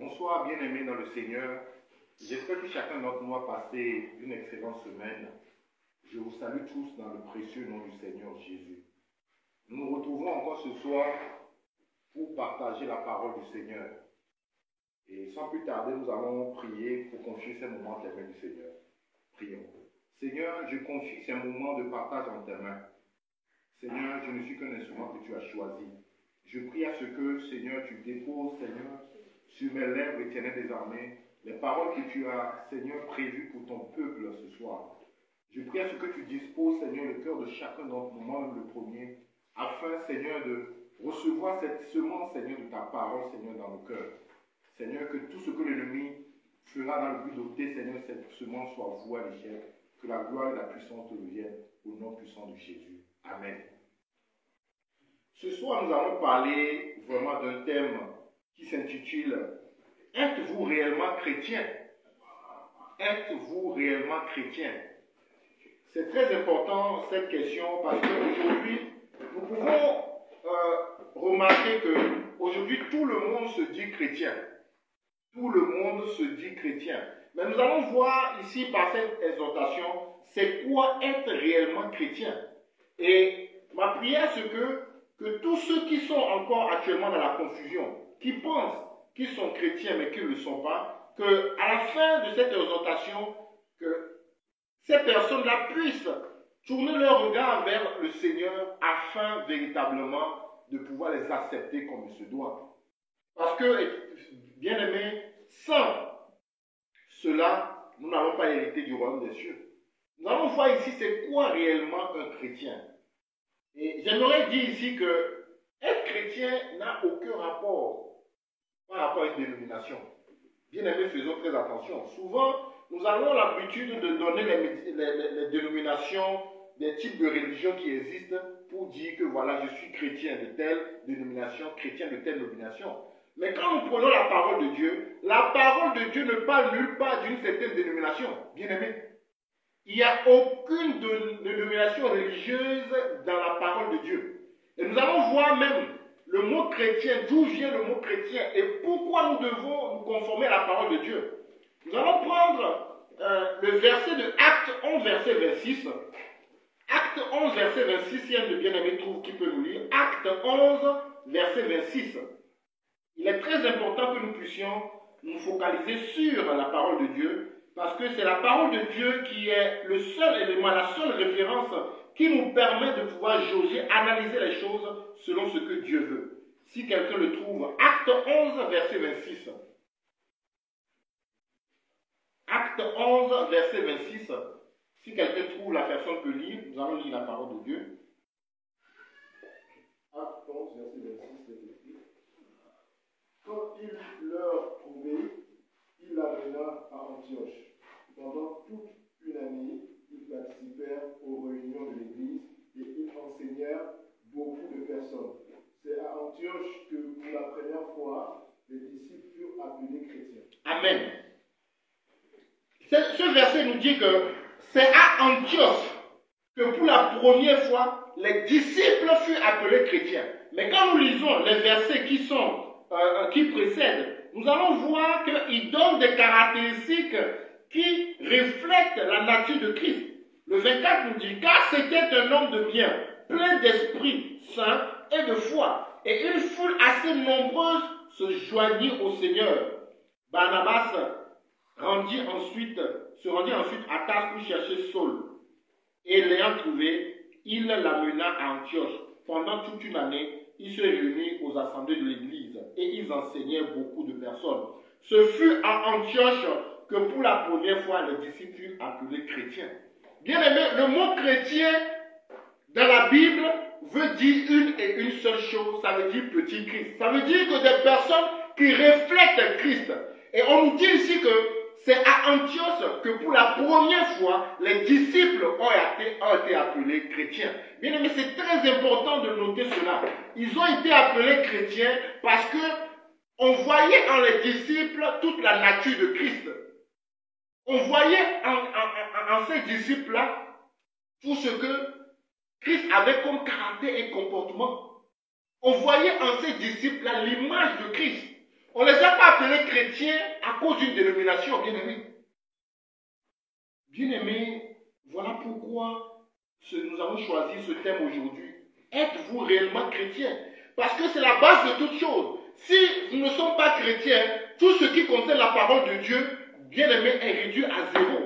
Bonsoir, bien-aimés dans le Seigneur. J'espère que chacun d'entre nous a passé une excellente semaine. Je vous salue tous dans le précieux nom du Seigneur Jésus. Nous nous retrouvons encore ce soir pour partager la parole du Seigneur. Et sans plus tarder, nous allons prier pour confier ces moments entre les mains du Seigneur. Prions. Seigneur, je confie ces moments de partage en tes mains. Seigneur, je ne suis qu'un instrument que tu as choisi. Je prie à ce que, Seigneur, tu déposes, Seigneur, sur mes lèvres éternelles des armées, les paroles que tu as, Seigneur, prévues pour ton peuple ce soir. Je prie à ce que tu disposes, Seigneur, le cœur de chacun d'entre nous, moi-même le premier, afin, Seigneur, de recevoir cette semence, Seigneur, de ta parole, Seigneur, dans nos cœurs. Seigneur, que tout ce que l'ennemi fera dans le but d'ôter, Seigneur, cette semence soit vouée à l'échec, que la gloire et la puissance te reviennent au nom puissant de Jésus. Amen. Ce soir, nous allons parler vraiment d'un thème qui s'intitule « Êtes-vous réellement chrétien ?» Êtes-vous réellement chrétien? C'est très important cette question parce qu'aujourd'hui, nous pouvons remarquer qu'aujourd'hui, tout le monde se dit chrétien. Tout le monde se dit chrétien. Mais nous allons voir ici par cette exhortation, c'est quoi être réellement chrétien? Et ma prière, c'est que tous ceux qui sont encore actuellement dans la confusion, qui pensent qu'ils sont chrétiens mais qu'ils ne le sont pas, qu'à la fin de cette exhortation, que ces personnes-là puissent tourner leur regard vers le Seigneur afin véritablement de pouvoir les accepter comme il se doit. Parce que, bien aimés, sans cela, nous n'allons pas hériter du royaume des cieux. Nous allons voir ici c'est quoi réellement un chrétien. Et j'aimerais dire ici que être chrétien n'a aucun rapport par rapport à une dénomination. Bien aimés, faisons très attention. Souvent, nous avons l'habitude de donner les dénominations, des types de religions qui existent pour dire que voilà, je suis chrétien de telle dénomination, chrétien de telle dénomination. Mais quand nous prenons la parole de Dieu ne parle nulle part d'une certaine dénomination. Bien aimés. Il n'y a aucune dénomination religieuse dans la parole de Dieu. Et nous allons voir même le mot chrétien, d'où vient le mot chrétien et pourquoi nous devons nous conformer à la parole de Dieu. Nous allons prendre le verset de Acte 11, verset 26. Acte 11, verset 26, si un de bien-aimés trouve qui peut nous lire. Acte 11, verset 26. Il est très important que nous puissions nous focaliser sur la parole de Dieu. Parce que c'est la parole de Dieu qui est le seul élément, la seule référence qui nous permet de pouvoir jauger, analyser les choses selon ce que Dieu veut. Si quelqu'un le trouve, Acte 11, verset 26. Acte 11, verset 26. Si quelqu'un trouve, la personne peut lire. Nous allons lire la parole de Dieu. Acte 11, verset 26, c'est écrit. Quand il leur trouvait, il l'amena à Antioche. Pendant toute une année, ils participèrent aux réunions de l'Église et ils enseignèrent beaucoup de personnes. C'est à Antioche que pour la première fois, les disciples furent appelés chrétiens. Amen. Ce verset nous dit que c'est à Antioche que pour la première fois, les disciples furent appelés chrétiens. Mais quand nous lisons les versets qui précèdent, nous allons voir qu'il donne des caractéristiques qui reflètent la nature de Christ. Le 24 nous dit, car c'était un homme de bien, plein d'esprit saint et de foi, et une foule assez nombreuse se joignit au Seigneur. Barnabas se rendit ensuite à Tarse pour chercher Saul, et l'ayant trouvé, il l'amena à Antioche. Pendant toute une année, ils se réunirent aux assemblées de l'Église et ils enseignaient beaucoup de personnes. Ce fut à Antioche que pour la première fois, les disciples furent appelés chrétiens. Bien aimé, le mot chrétien dans la Bible veut dire une et une seule chose, ça veut dire petit Christ. Ça veut dire que des personnes qui reflètent Christ. Et on nous dit ici que c'est à Antioche que pour la première fois, les disciples ont été appelés chrétiens. Bien aimé, c'est très important de noter cela. Ils ont été appelés chrétiens parce que on voyait en les disciples toute la nature de Christ. On voyait en ces disciples-là tout ce que Christ avait comme caractère et comportement. On voyait en ces disciples-là l'image de Christ. On ne les a pas appelés chrétiens à cause d'une dénomination, bien-aimés. Bien-aimés, voilà pourquoi nous avons choisi ce thème aujourd'hui. Êtes-vous réellement chrétien? Parce que c'est la base de toute chose. Si nous ne sommes pas chrétiens, tout ce qui concerne la parole de Dieu, bien-aimé, est réduit à zéro.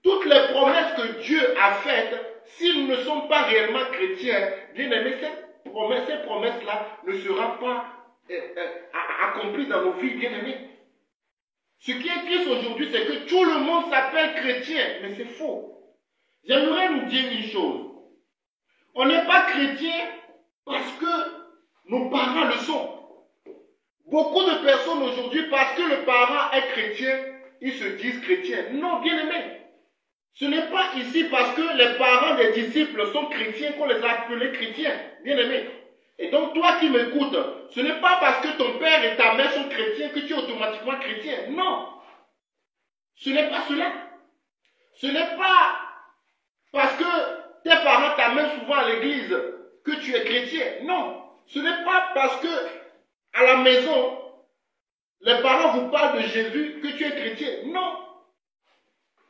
Toutes les promesses que Dieu a faites, si nous ne sommes pas réellement chrétiens, bien-aimé, ces promesses-là ne seront pas accomplies dans nos vies, bien-aimés. Ce qui est triste aujourd'hui, c'est que tout le monde s'appelle chrétien, mais c'est faux. J'aimerais nous dire une chose. On n'est pas chrétien parce que nos parents le sont. Beaucoup de personnes aujourd'hui, parce que le parent est chrétien, ils se disent chrétiens. Non, bien-aimés. Ce n'est pas ici parce que les parents des disciples sont chrétiens qu'on les a appelés chrétiens, bien-aimés. Et donc toi qui m'écoutes, ce n'est pas parce que ton père et ta mère sont chrétiens que tu es automatiquement chrétien. Non. Ce n'est pas cela. Ce n'est pas parce que tes parents t'amènent souvent à l'église que tu es chrétien. Non. Ce n'est pas parce que à la maison, les parents vous parlent de Jésus que tu es chrétien. Non.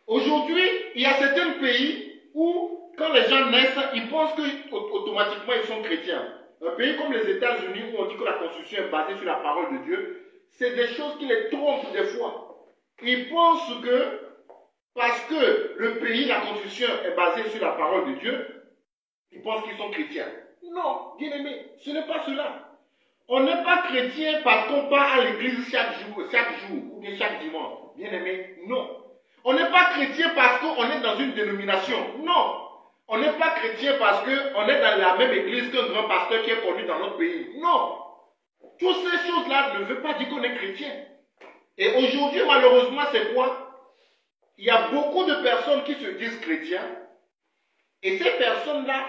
Aujourd'hui, il y a certains pays où, quand les gens naissent, ils pensent qu'automatiquement ils sont chrétiens. Un pays comme les États-Unis, où on dit que la Constitution est basée sur la parole de Dieu, c'est des choses qui les trompent des fois. Ils pensent que, parce que le pays, la Constitution est basée sur la parole de Dieu, ils pensent qu'ils sont chrétiens. Non, bien aimé, ce n'est pas cela. On n'est pas chrétien parce qu'on part à l'église chaque jour, ou bien chaque dimanche. Bien aimé, non. On n'est pas chrétien parce qu'on est dans une dénomination. Non. On n'est pas chrétien parce qu'on est dans la même église qu'un grand pasteur qui est connu dans notre pays. Non. Toutes ces choses-là ne veulent pas dire qu'on est chrétien. Et aujourd'hui, malheureusement, c'est quoi? Il y a beaucoup de personnes qui se disent chrétiens. Et ces personnes-là,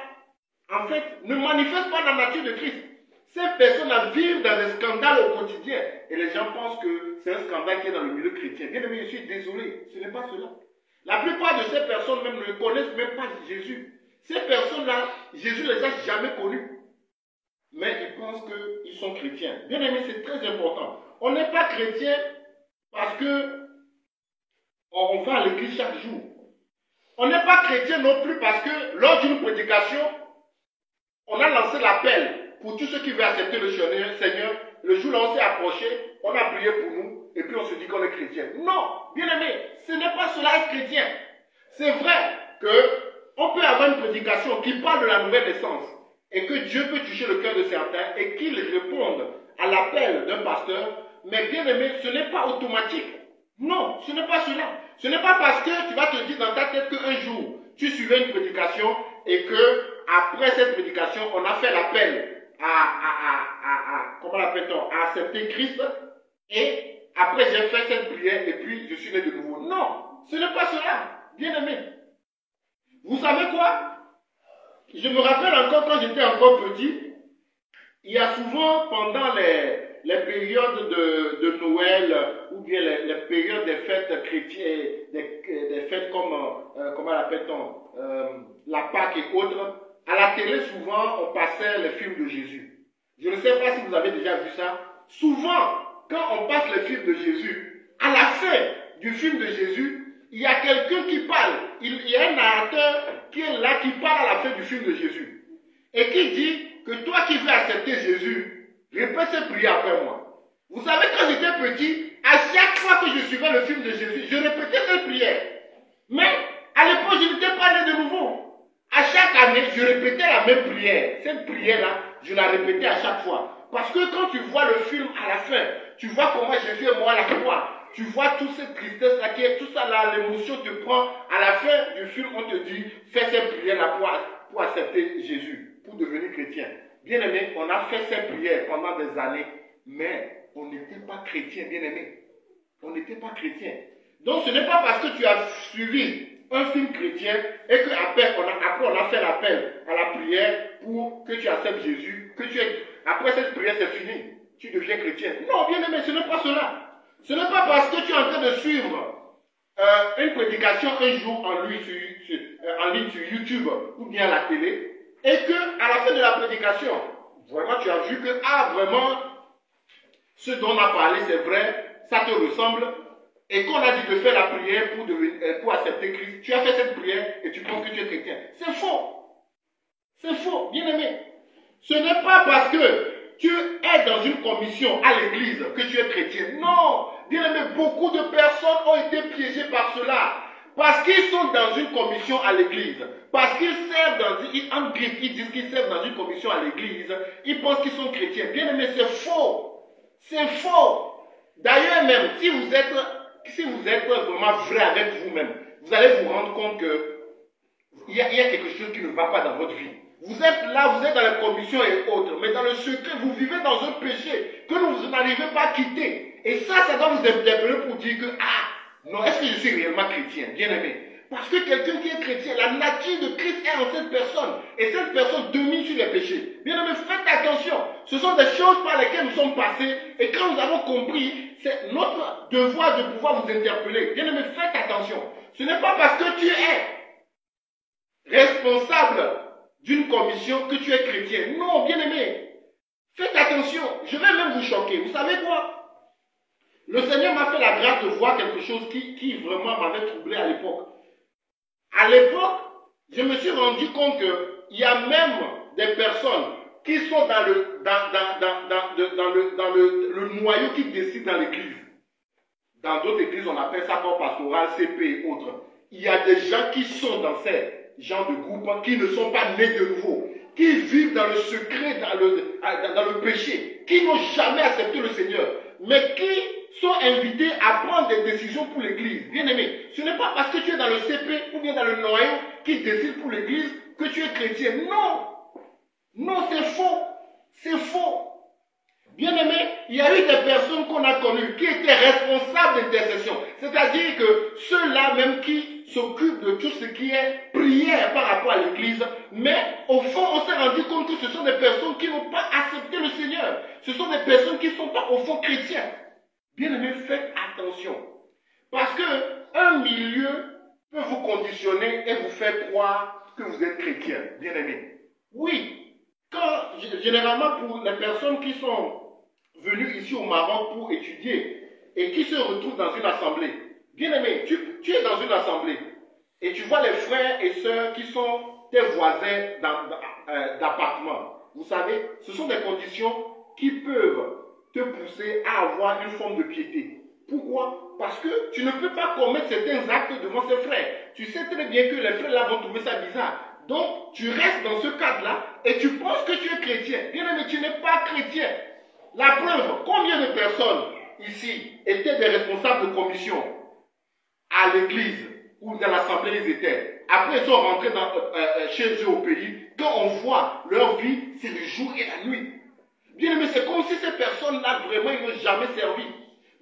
en fait, ne manifestent pas la nature de Christ. Ces personnes-là vivent dans des scandales au quotidien. Et les gens pensent que c'est un scandale qui est dans le milieu chrétien. Bien aimé, je suis désolé. Ce n'est pas cela. La plupart de ces personnes même ne connaissent même pas Jésus. Ces personnes-là, Jésus ne les a jamais connus. Mais ils pensent qu'ils sont chrétiens. Bien aimé, c'est très important. On n'est pas chrétien parce que on va à l'église chaque jour. On n'est pas chrétien non plus parce que lors d'une prédication, on a lancé l'appel pour tous ceux qui veulent accepter le Seigneur. Le jour là, on s'est approché, on a prié pour nous, et puis on se dit qu'on est chrétien. Non, bien aimé, ce n'est pas cela être chrétien. C'est vrai qu'on peut avoir une prédication qui parle de la nouvelle naissance, et que Dieu peut toucher le cœur de certains, et qu'ils répondent à l'appel d'un pasteur, mais bien aimé, ce n'est pas automatique. Non, ce n'est pas cela. Ce n'est pas parce que tu vas te dire dans ta tête qu'un jour, tu suivais une prédication, et que après cette prédication, on a fait l'appel comment l'appelle-t-on, à accepter Christ, et après j'ai fait cette prière, et puis je suis né de nouveau. Non, ce n'est pas cela, bien aimé. Vous savez quoi? Je me rappelle encore quand j'étais encore petit, il y a souvent pendant les périodes de Noël, ou bien les périodes des fêtes chrétiennes, des fêtes comme, comment l'appelle-t-on, la Pâque et autres, à la télé, souvent, on passait les films de Jésus. Je ne sais pas si vous avez déjà vu ça. Souvent, quand on passe les films de Jésus, à la fin du film de Jésus, il y a quelqu'un qui parle. Il y a un narrateur qui est là, qui parle à la fin du film de Jésus. Et qui dit que toi qui veux accepter Jésus, répète cette prière après moi. Vous savez, quand j'étais petit, à chaque fois que je suivais le film de Jésus, je répétais cette prière. Mais à l'époque, je n'étais pas né de nouveau. À chaque année, je répétais la même prière. Cette prière-là, je la répétais à chaque fois. Parce que quand tu vois le film à la fin, tu vois comment Jésus est mort à la croix. Tu vois toute cette tristesse-là, tout ça là, l'émotion te prend. À la fin du film, on te dit, fais cette prière-là pour accepter Jésus, pour devenir chrétien. Bien aimé, on a fait cette prière pendant des années, mais on n'était pas chrétien, bien aimé. On n'était pas chrétien. Donc ce n'est pas parce que tu as suivi un film chrétien et qu'après on a fait l'appel à la prière pour que tu acceptes Jésus, après cette prière c'est fini, tu deviens chrétien. Non, bien aimé, ce n'est pas cela. Ce n'est pas parce que tu es en train de suivre une prédication un jour en ligne sur YouTube ou bien à la télé, et que à la fin de la prédication, vraiment tu as vu que vraiment ce dont on a parlé, c'est vrai, ça te ressemble, et qu'on a dit de faire la prière pour accepter Christ, tu as fait cette prière et tu penses que tu es chrétien. C'est faux. C'est faux, bien aimé. Ce n'est pas parce que tu es dans une commission à l'église que tu es chrétien. Non, bien aimé, beaucoup de personnes ont été piégées par cela. Parce qu'ils sont dans une commission à l'église, parce qu'ils servent ils disent qu'ils servent dans une commission à l'église, ils pensent qu'ils sont chrétiens. Bien aimé, c'est faux. C'est faux. D'ailleurs même, si vous êtes vraiment vrai avec vous-même, vous allez vous rendre compte qu'il y a quelque chose qui ne va pas dans votre vie. Vous êtes là, vous êtes dans la commission et autres, mais dans le secret, vous vivez dans un péché que vous n'arrivez pas à quitter. Et ça doit vous interpeller pour dire que, non, est-ce que je suis réellement chrétien, bien aimé? Parce que quelqu'un qui est chrétien, la nature de Christ est en cette personne. Et cette personne domine sur les péchés. Bien aimé, faites attention. Ce sont des choses par lesquelles nous sommes passés. Et quand nous avons compris, c'est notre devoir de pouvoir vous interpeller. Bien aimé, faites attention. Ce n'est pas parce que tu es responsable d'une commission que tu es chrétien. Non, bien aimé. Faites attention. Je vais même vous choquer. Vous savez quoi? Le Seigneur m'a fait la grâce de voir quelque chose qui vraiment m'avait troublé à l'époque. À l'époque, je me suis rendu compte qu'il y a même des personnes qui sont dans le noyau qui décide dans l'église. Dans d'autres églises, on appelle ça corps pastoral, CP et autres. Il y a des gens qui sont dans ces genres de groupes qui ne sont pas nés de nouveau, qui vivent dans le secret, dans le péché, qui n'ont jamais accepté le Seigneur, mais qui sont invités à prendre des décisions pour l'église. Bien aimé, ce n'est pas parce que tu es dans le CP ou bien dans le noyau qui décide pour l'église que tu es chrétien. Non. Non, c'est faux. C'est faux. Bien aimé, il y a eu des personnes qu'on a connues qui étaient responsables d'intercession. C'est-à-dire que ceux-là même qui s'occupent de tout ce qui est prière par rapport à l'église, mais au fond, on s'est rendu compte que ce sont des personnes qui n'ont pas accepté le Seigneur. Ce sont des personnes qui ne sont pas au fond chrétiens. Bien aimé, faites attention. Parce qu'un milieu peut vous conditionner et vous faire croire que vous êtes chrétien. Bien aimé. Oui, généralement pour les personnes qui sont venues ici au Maroc pour étudier et qui se retrouvent dans une assemblée. Bien aimé, tu es dans une assemblée et tu vois les frères et sœurs qui sont tes voisins d'appartement. Vous savez, ce sont des conditions qui peuvent te pousser à avoir une forme de piété. Pourquoi? Parce que tu ne peux pas commettre certains actes devant ces frères. Tu sais très bien que les frères là vont trouver ça bizarre. Donc, tu restes dans ce cadre-là et tu penses que tu es chrétien. Bien aimé, tu n'es pas chrétien. La preuve, combien de personnes ici étaient des responsables de commission à l'église ou dans l'assemblée ils étaient. Après, ils sont rentrés chez eux au pays. Quand on voit leur vie, c'est le jour et la nuit. Bien aimé, c'est comme si ces personnes-là, vraiment, ils n'ont jamais servi.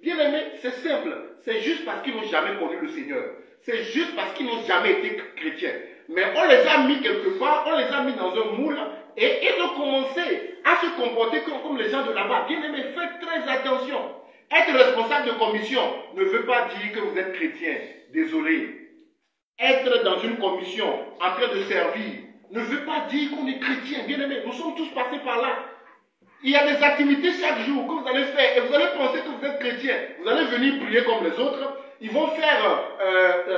Bien aimé, c'est simple. C'est juste parce qu'ils n'ont jamais connu le Seigneur. C'est juste parce qu'ils n'ont jamais été chrétiens. Mais on les a mis quelque part, on les a mis dans un moule, et ils ont commencé à se comporter comme les gens de là-bas. Bien aimé, faites très attention. Être responsable de commission ne veut pas dire que vous êtes chrétien. Désolé. Être dans une commission, en train de servir, ne veut pas dire qu'on est chrétien. Bien aimé, nous sommes tous passés par là. Il y a des activités chaque jour que vous allez faire et vous allez penser que vous êtes chrétien. Vous allez venir prier comme les autres. Ils vont faire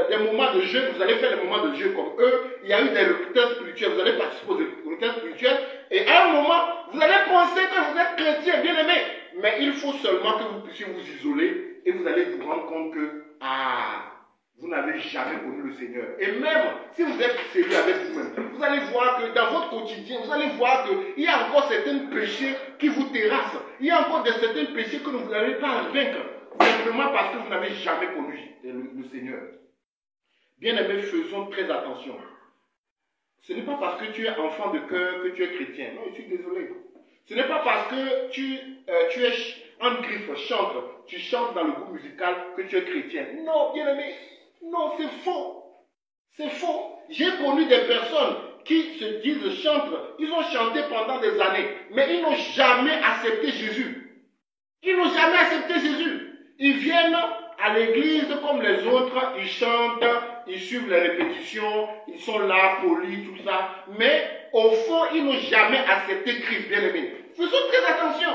des moments de jeûne. Vous allez faire des moments de jeûne comme eux. Il y a eu des retraites spirituelles. Vous allez participer aux retraites spirituelles. Et à un moment, vous allez penser que vous êtes chrétien, bien aimé. Mais il faut seulement que vous puissiez vous isoler et vous allez vous rendre compte que, vous n'avez jamais connu le Seigneur. Et même si vous êtes sérieux avec vous-même, vous allez voir que dans votre quotidien, vous allez voir qu'il y a encore certains péchés qui vous terrassent. Il y a encore certains péchés que vous n'arrivez pas à vaincre. Simplement parce que vous n'avez jamais connu le Seigneur. Bien aimé, faisons très attention. Ce n'est pas parce que tu es enfant de cœur que tu es chrétien. Non, je suis désolé. Ce n'est pas parce que tu es en griffe, tu chantes dans le groupe musical que tu es chrétien. Non, bien aimé. Non, c'est faux. C'est faux. J'ai connu des personnes qui se disent chantres. Ils ont chanté pendant des années, mais ils n'ont jamais accepté Jésus. Ils n'ont jamais accepté Jésus. Ils viennent à l'église comme les autres, ils chantent, ils suivent les répétitions, ils sont là, polis, tout ça. Mais au fond, ils n'ont jamais accepté Christ, bien aimé. Faisons très attention.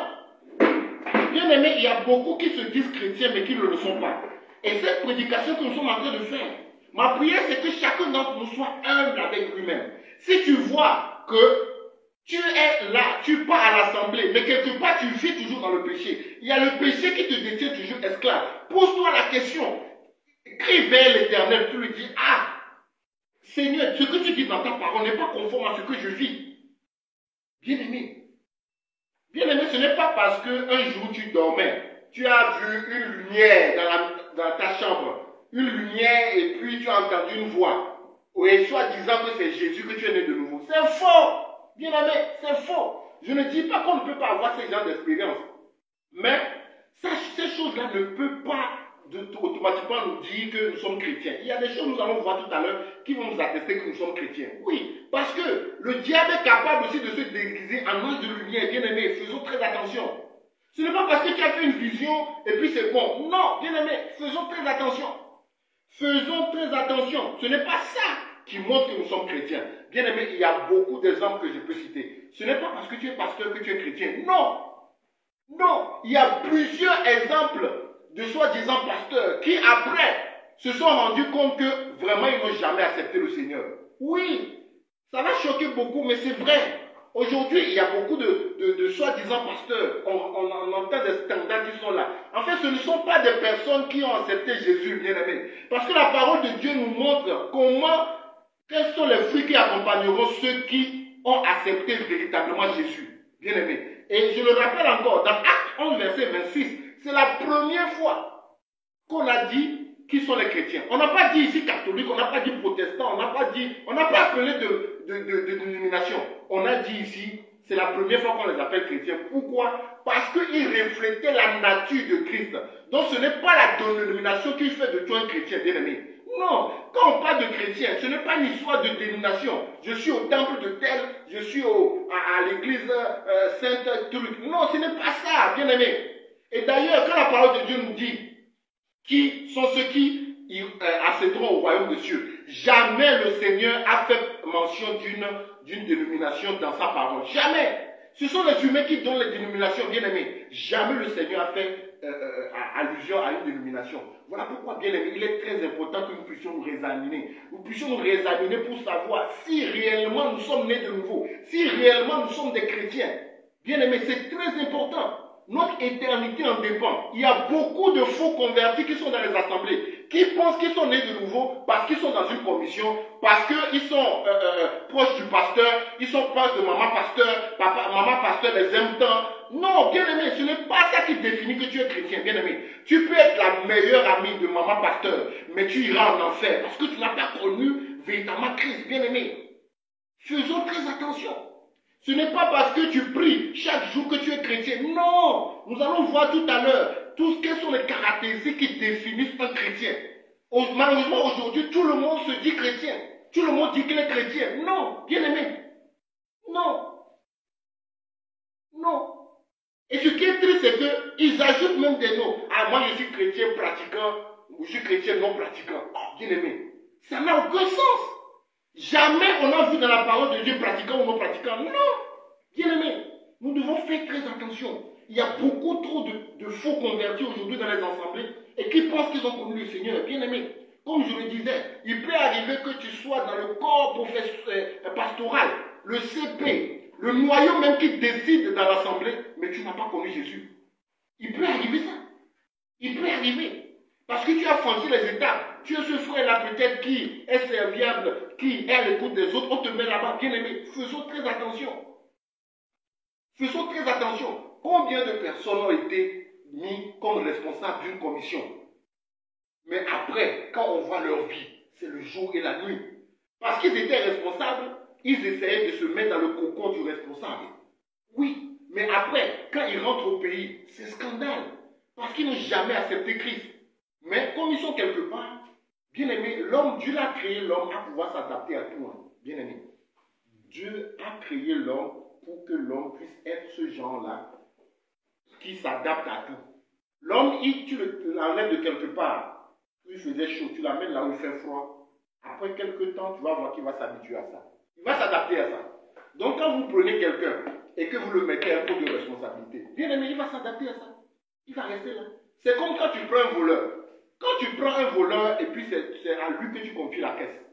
Bien aimé, il y a beaucoup qui se disent chrétiens mais qui ne le sont pas. Et cette prédication que nous sommes en train de faire, ma prière c'est que chacun d'entre nous soit humble avec lui-même. Si tu vois que tu es là, tu pars à l'assemblée, mais quelque part tu vis toujours dans le péché. Il y a le péché qui te détient toujours esclave. Pose-toi la question. Crie vers l'Éternel, tu lui dis, ah, Seigneur, ce que tu dis dans ta parole n'est pas conforme à ce que je vis. Bien-aimé, ce n'est pas parce qu'un jour tu dormais, tu as vu une lumière dans ta chambre, une lumière et puis tu as entendu une voix, et soit disant que c'est Jésus que tu es né de nouveau. C'est faux! Bien-aimé, c'est faux. Je ne dis pas qu'on ne peut pas avoir ces genres d'expérience. Mais ces choses-là ne peuvent pas automatiquement nous dire que nous sommes chrétiens. Il y a des choses que nous allons voir tout à l'heure qui vont nous attester que nous sommes chrétiens. Oui, parce que le diable est capable aussi de se déguiser en ange de lumière. Bien-aimé, faisons très attention. Ce n'est pas parce que tu as fait une vision et puis c'est bon. Non, bien-aimé, faisons très attention. Faisons très attention. Ce n'est pas ça qui montre que nous sommes chrétiens. Bien-aimé, il y a beaucoup d'exemples que je peux citer. Ce n'est pas parce que tu es pasteur que tu es chrétien. Non. Non. Il y a plusieurs exemples de soi-disant pasteurs qui, après, se sont rendus compte que vraiment, ils n'ont jamais accepté le Seigneur. Oui, ça va choquer beaucoup, mais c'est vrai. Aujourd'hui, il y a beaucoup de soi-disant pasteurs. On entend des standards qui sont là. En fait, ce ne sont pas des personnes qui ont accepté Jésus, bien-aimé. Parce que la parole de Dieu nous montre quels sont les fruits qui accompagneront ceux qui ont accepté véritablement Jésus, bien-aimé. Et je le rappelle encore, dans Acte 11, verset 26, c'est la première fois qu'on a dit qui sont les chrétiens. On n'a pas dit ici catholique, on n'a pas dit protestant, on n'a pas appelé de dénomination. On a dit ici, c'est la première fois qu'on les appelle chrétiens. Pourquoi? Parce qu'ils reflétaient la nature de Christ. Donc ce n'est pas la dénomination qui fait de toi un chrétien, bien-aimé. Non, quand on parle de chrétien, ce n'est pas une histoire de dénomination. Je suis au temple de tel, je suis à l'église sainte, truc. Non, ce n'est pas ça, bien-aimé. Et d'ailleurs, quand la parole de Dieu nous dit qui sont ceux qui accéderont au royaume des cieux, jamais le Seigneur a fait mention d'une dénomination dans sa parole. Jamais. Ce sont les humains qui donnent les dénominations, bien-aimés. Jamais le Seigneur a fait allusion à une dénomination. Voilà pourquoi, bien-aimés, il est très important que nous puissions nous réexaminer. Nous puissions nous réexaminer pour savoir si réellement nous sommes nés de nouveau, si réellement nous sommes des chrétiens. Bien-aimés, c'est très important. Notre éternité en dépend. Il y a beaucoup de faux convertis qui sont dans les assemblées, qui pensent qu'ils sont nés de nouveau parce qu'ils sont dans une commission, parce qu'ils sont proches du pasteur, ils sont proches de maman pasteur, maman pasteur les aime tant. Non, bien-aimé, ce n'est pas ça qui définit que tu es chrétien, bien-aimé. Tu peux être la meilleure amie de maman pasteur, mais tu iras en enfer parce que tu n'as pas connu véritablement Christ, bien-aimé. Faisons très attention. Ce n'est pas parce que tu pries chaque jour que tu es chrétien. Non, nous allons voir tout à l'heure quelles sont les caractéristiques qui définissent un chrétien. Malheureusement, aujourd'hui, tout le monde se dit chrétien. Tout le monde dit qu'il est chrétien. Non, bien-aimé. Non. Non. Et ce qui est triste, c'est qu'ils ajoutent même des noms. Ah, moi je suis chrétien pratiquant, ou je suis chrétien non pratiquant. Oh, bien-aimé. Ça n'a aucun sens. Jamais on a vu dans la parole de Dieu pratiquant ou non pratiquant. Non. Bien-aimé, nous devons faire très attention. Il y a beaucoup trop de faux convertis aujourd'hui dans les assemblées et qui pensent qu'ils ont connu le Seigneur. Bien-aimé, comme je le disais, il peut arriver que tu sois dans le corps pastoral, le CP, le noyau même qui décide dans l'assemblée, mais tu n'as pas connu Jésus. Il peut arriver ça. Il peut arriver. Parce que tu as franchi les étapes. Tu es ce frère-là peut-être qui est serviable, qui est à l'écoute des autres. On te met là-bas. Bien-aimé, faisons très attention. Faisons très attention. Combien de personnes ont été mis comme responsables d'une commission? Mais après, quand on voit leur vie, c'est le jour et la nuit. Parce qu'ils étaient responsables, ils essayaient de se mettre dans le cocon du responsable. Oui, mais après, quand ils rentrent au pays, c'est scandale. Parce qu'ils n'ont jamais accepté Christ. Mais comme ils sont quelque part, bien aimé, l'homme, Dieu a créé l'homme à pouvoir s'adapter à tout. Bien aimé. Dieu a créé l'homme pour que l'homme puisse être ce genre-là qui s'adapte à tout. L'homme, tu l'enlèves de quelque part. Il faisait chaud, tu l'amènes là où il fait froid. Après quelques temps, tu vas voir qu'il va s'habituer à ça. Il va s'adapter à ça. Donc quand vous prenez quelqu'un et que vous le mettez à un peu de responsabilité, bien aimé, il va s'adapter à ça. Il va rester là. C'est comme quand tu prends un voleur. Quand tu prends un voleur et puis c'est à lui que tu confies la caisse.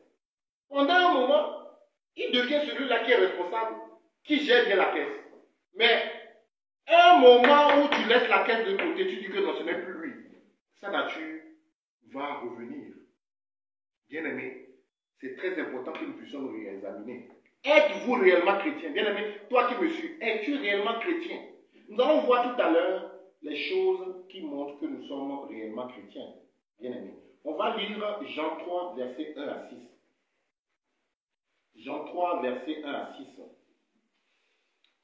Pendant un moment, il devient celui-là qui est responsable, qui gère bien la caisse. Mais un moment où tu laisses la caisse de côté, tu dis que non, ce n'est plus lui. Sa nature va revenir. Bien aimé, c'est très important que nous puissions nous réexaminer. Êtes-vous réellement chrétien? Bien aimé, toi qui me suis, es-tu réellement chrétien? Nous allons voir tout à l'heure les choses qui montrent que nous sommes réellement chrétiens. Bien aimé. On va lire Jean 3, versets 1 à 6. Jean 3, versets 1 à 6.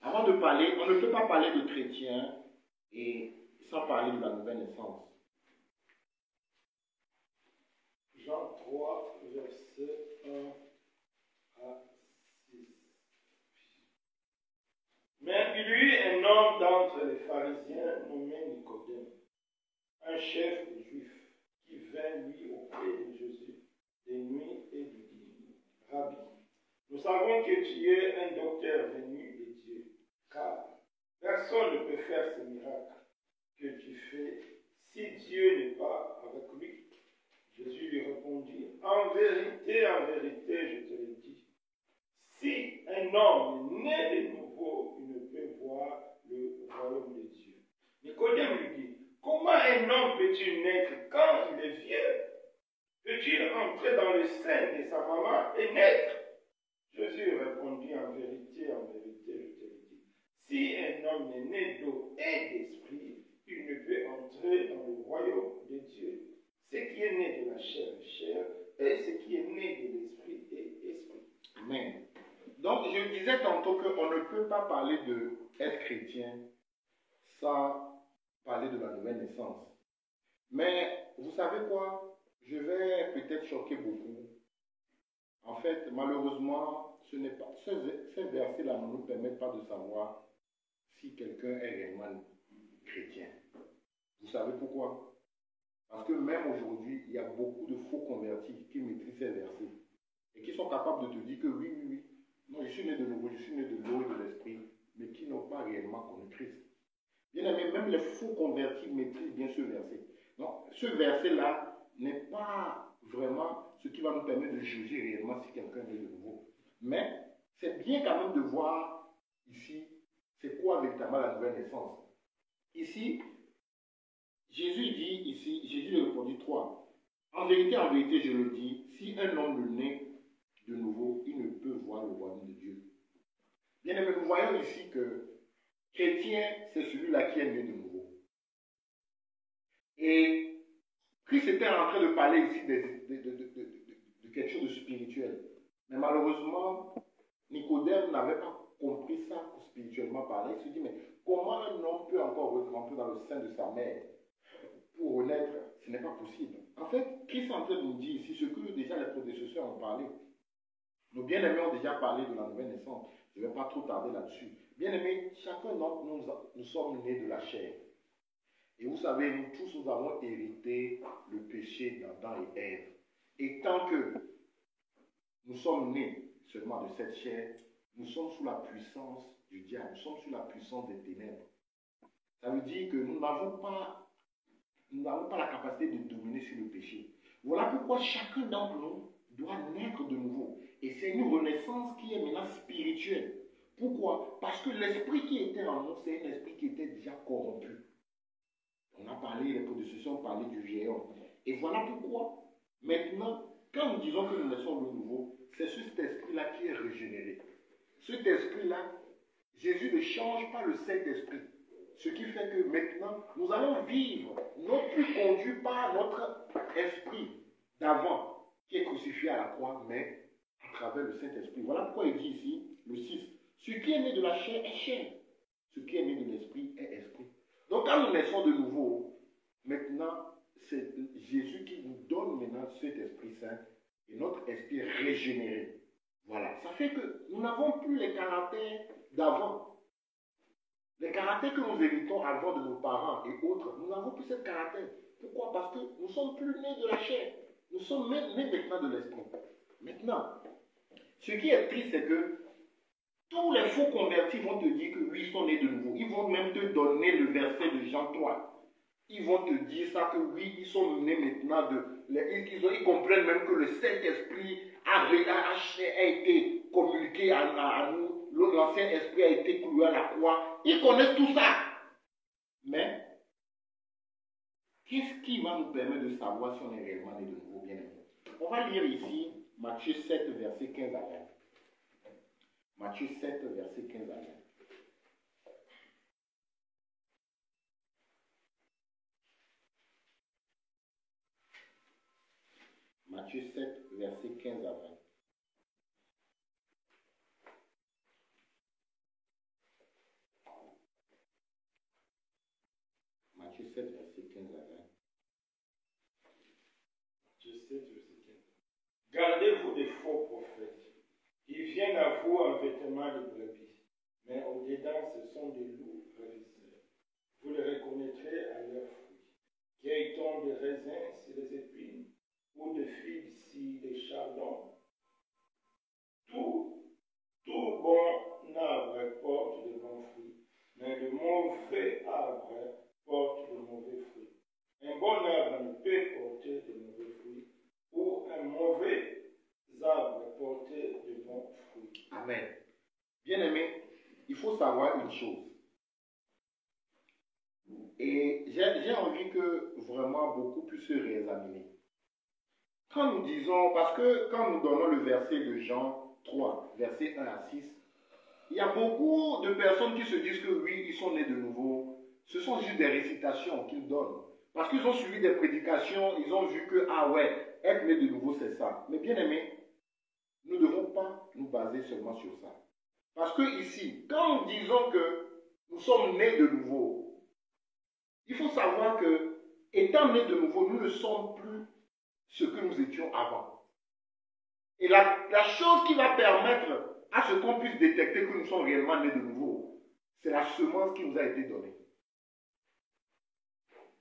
Avant de parler, on ne peut pas parler de chrétien et sans parler de la nouvelle naissance. Jean 3, verset 1 à 6. Mais il y eut un homme d'entre les pharisiens nommé Nicodème, un chef des Juifs, qui vint lui auprès de Jésus de nuit et lui dit, Rabbi, nous savons que tu es un docteur venu de Dieu, car personne ne peut faire ces miracles que tu fais si Dieu n'est pas avec lui. Jésus lui répondit, en vérité, je te le dis, si un homme est né de nouveau, il ne peut voir le royaume de Dieu. Nicodème lui dit, comment un homme peut-il naître quand il est vieux? Peut-il entrer dans le sein de sa maman et naître? Jésus répondit, en vérité, je te le dis, si un homme est né d'eau et d'esprit, il ne peut entrer dans le royaume de Dieu. Ce qui est né de la chair est chair, et ce qui est né de l'esprit est esprit. Amen. Donc, je disais tantôt qu'on ne peut pas parler d'être chrétien sans parler de la nouvelle naissance. Mais, vous savez quoi? Je vais peut-être choquer beaucoup. En fait, malheureusement, ces versets-là ne nous permettent pas de savoir si quelqu'un est réellement chrétien. Vous savez pourquoi? Parce que même aujourd'hui, il y a beaucoup de faux convertis qui maîtrisent ces versets et qui sont capables de te dire que oui, moi je suis né de nouveau, je suis né de l'eau et de l'esprit, mais qui n'ont pas réellement connu Christ. Bien aimé, même les faux convertis maîtrisent bien ce verset. Donc, ce verset-là n'est pas vraiment ce qui va nous permettre de juger réellement si quelqu'un est de nouveau. Mais c'est bien quand même de voir ici, c'est quoi véritablement la nouvelle naissance. Ici, Jésus dit ici, Jésus lui répondit 3. En vérité, je le dis, si un homme le naît de nouveau, il ne peut voir le royaume de Dieu. Bien aimé, nous voyons ici que chrétien, c'est celui-là qui est né de nouveau. Et Christ était en train de parler ici de quelque chose de spirituel. Mais malheureusement, Nicodème n'avait pas compris ça spirituellement parlant. Il se dit, mais comment un homme peut encore rentrer dans le sein de sa mère pour renaître? Ce n'est pas possible. En fait, Christ est en train de nous dire ici ce que déjà les prédécesseurs ont parlé. Nos bien-aimés ont déjà parlé de la nouvelle naissance. Je ne vais pas trop tarder là-dessus. Bien-aimés, chacun d'entre nous sommes nés de la chair. Et vous savez, nous tous, nous avons hérité le péché d'Adam et Ève. Et tant que nous sommes nés seulement de cette chair, nous sommes sous la puissance du diable, nous sommes sous la puissance des ténèbres. Ça veut dire que nous n'avons pas la capacité de dominer sur le péché. Voilà pourquoi chacun d'entre nous doit naître de nouveau. Et c'est une renaissance qui est maintenant spirituelle. Pourquoi? Parce que l'esprit qui était en nous, c'est un esprit qui était déjà corrompu. On a parlé, les prédécesseurs ont parlé du vieil homme. Et voilà pourquoi, maintenant, quand nous disons que nous naissons de nouveau, c'est cet esprit-là qui est régénéré. Cet esprit-là, Jésus ne change pas le Saint-Esprit. Ce qui fait que maintenant, nous allons vivre, non plus conduits par notre esprit d'avant, qui est crucifié à la croix, mais à travers le Saint-Esprit. Voilà pourquoi il dit ici, le 6, ce qui est né de la chair est chair, ce qui est né de l'esprit est esprit. Donc quand nous naissons de nouveau, maintenant, c'est Jésus qui nous donne maintenant cet Esprit Saint et notre esprit est régénéré. Voilà, ça fait que nous n'avons plus les caractères d'avant. Les caractères que nous héritons avant de nos parents et autres, nous n'avons plus ce caractère. Pourquoi? Parce que nous ne sommes plus nés de la chair. Nous sommes nés maintenant de l'esprit. Maintenant, ce qui est triste, c'est que tous les faux convertis vont te dire que oui, ils sont nés de nouveau. Ils vont même te donner le verset de Jean 3. ils vont te dire ça, que oui, ils sont nés maintenant ils comprennent même que le Saint-Esprit a été communiqué à nous, l'ancien esprit a été cloué à la croix. Ils connaissent tout ça. Mais, qu'est-ce qui va nous permettre de savoir si on est réellement né de nouveau, bien-aimés? On va lire ici Matthieu 7, verset 15 à 20. Matthieu 7, verset 15 à 20. Matthieu 7, verset 15 à 20. Matthieu 7, verset 15 à 20. Matthieu 7, verset 15. Gardez-vous des faux prophètes. Ils viennent à vous en vêtements de brebis, mais au-dedans, ce sont des loups ravisseurs. Vous les reconnaîtrez à leurs fruits. Cueille-t-on des raisins sur les épines, ou des figues sur les chardons? Tout bon arbre porte de bons fruits, mais le mauvais arbre porte de mauvais fruits. Un bon arbre ne peut porter de mauvais fruits, ou un mauvais arbre porter de bons fruits. Amen. Bien-aimé, il faut savoir une chose. Et j'ai envie que vraiment beaucoup puissent se réexaminer. Quand nous disons, parce que quand nous donnons le verset de Jean 3, verset 1 à 6, il y a beaucoup de personnes qui se disent que oui, ils sont nés de nouveau. Ce sont juste des récitations qu'ils donnent. Parce qu'ils ont suivi des prédications, ils ont vu que, ah ouais, être né de nouveau, c'est ça. Mais bien aimé, nous ne devons pas nous baser seulement sur ça. Parce que ici, quand nous disons que nous sommes nés de nouveau, il faut savoir que, étant nés de nouveau, nous ne sommes plus ce que nous étions avant. Et la chose qui va permettre à ce qu'on puisse détecter que nous sommes réellement nés de nouveau, c'est la semence qui nous a été donnée.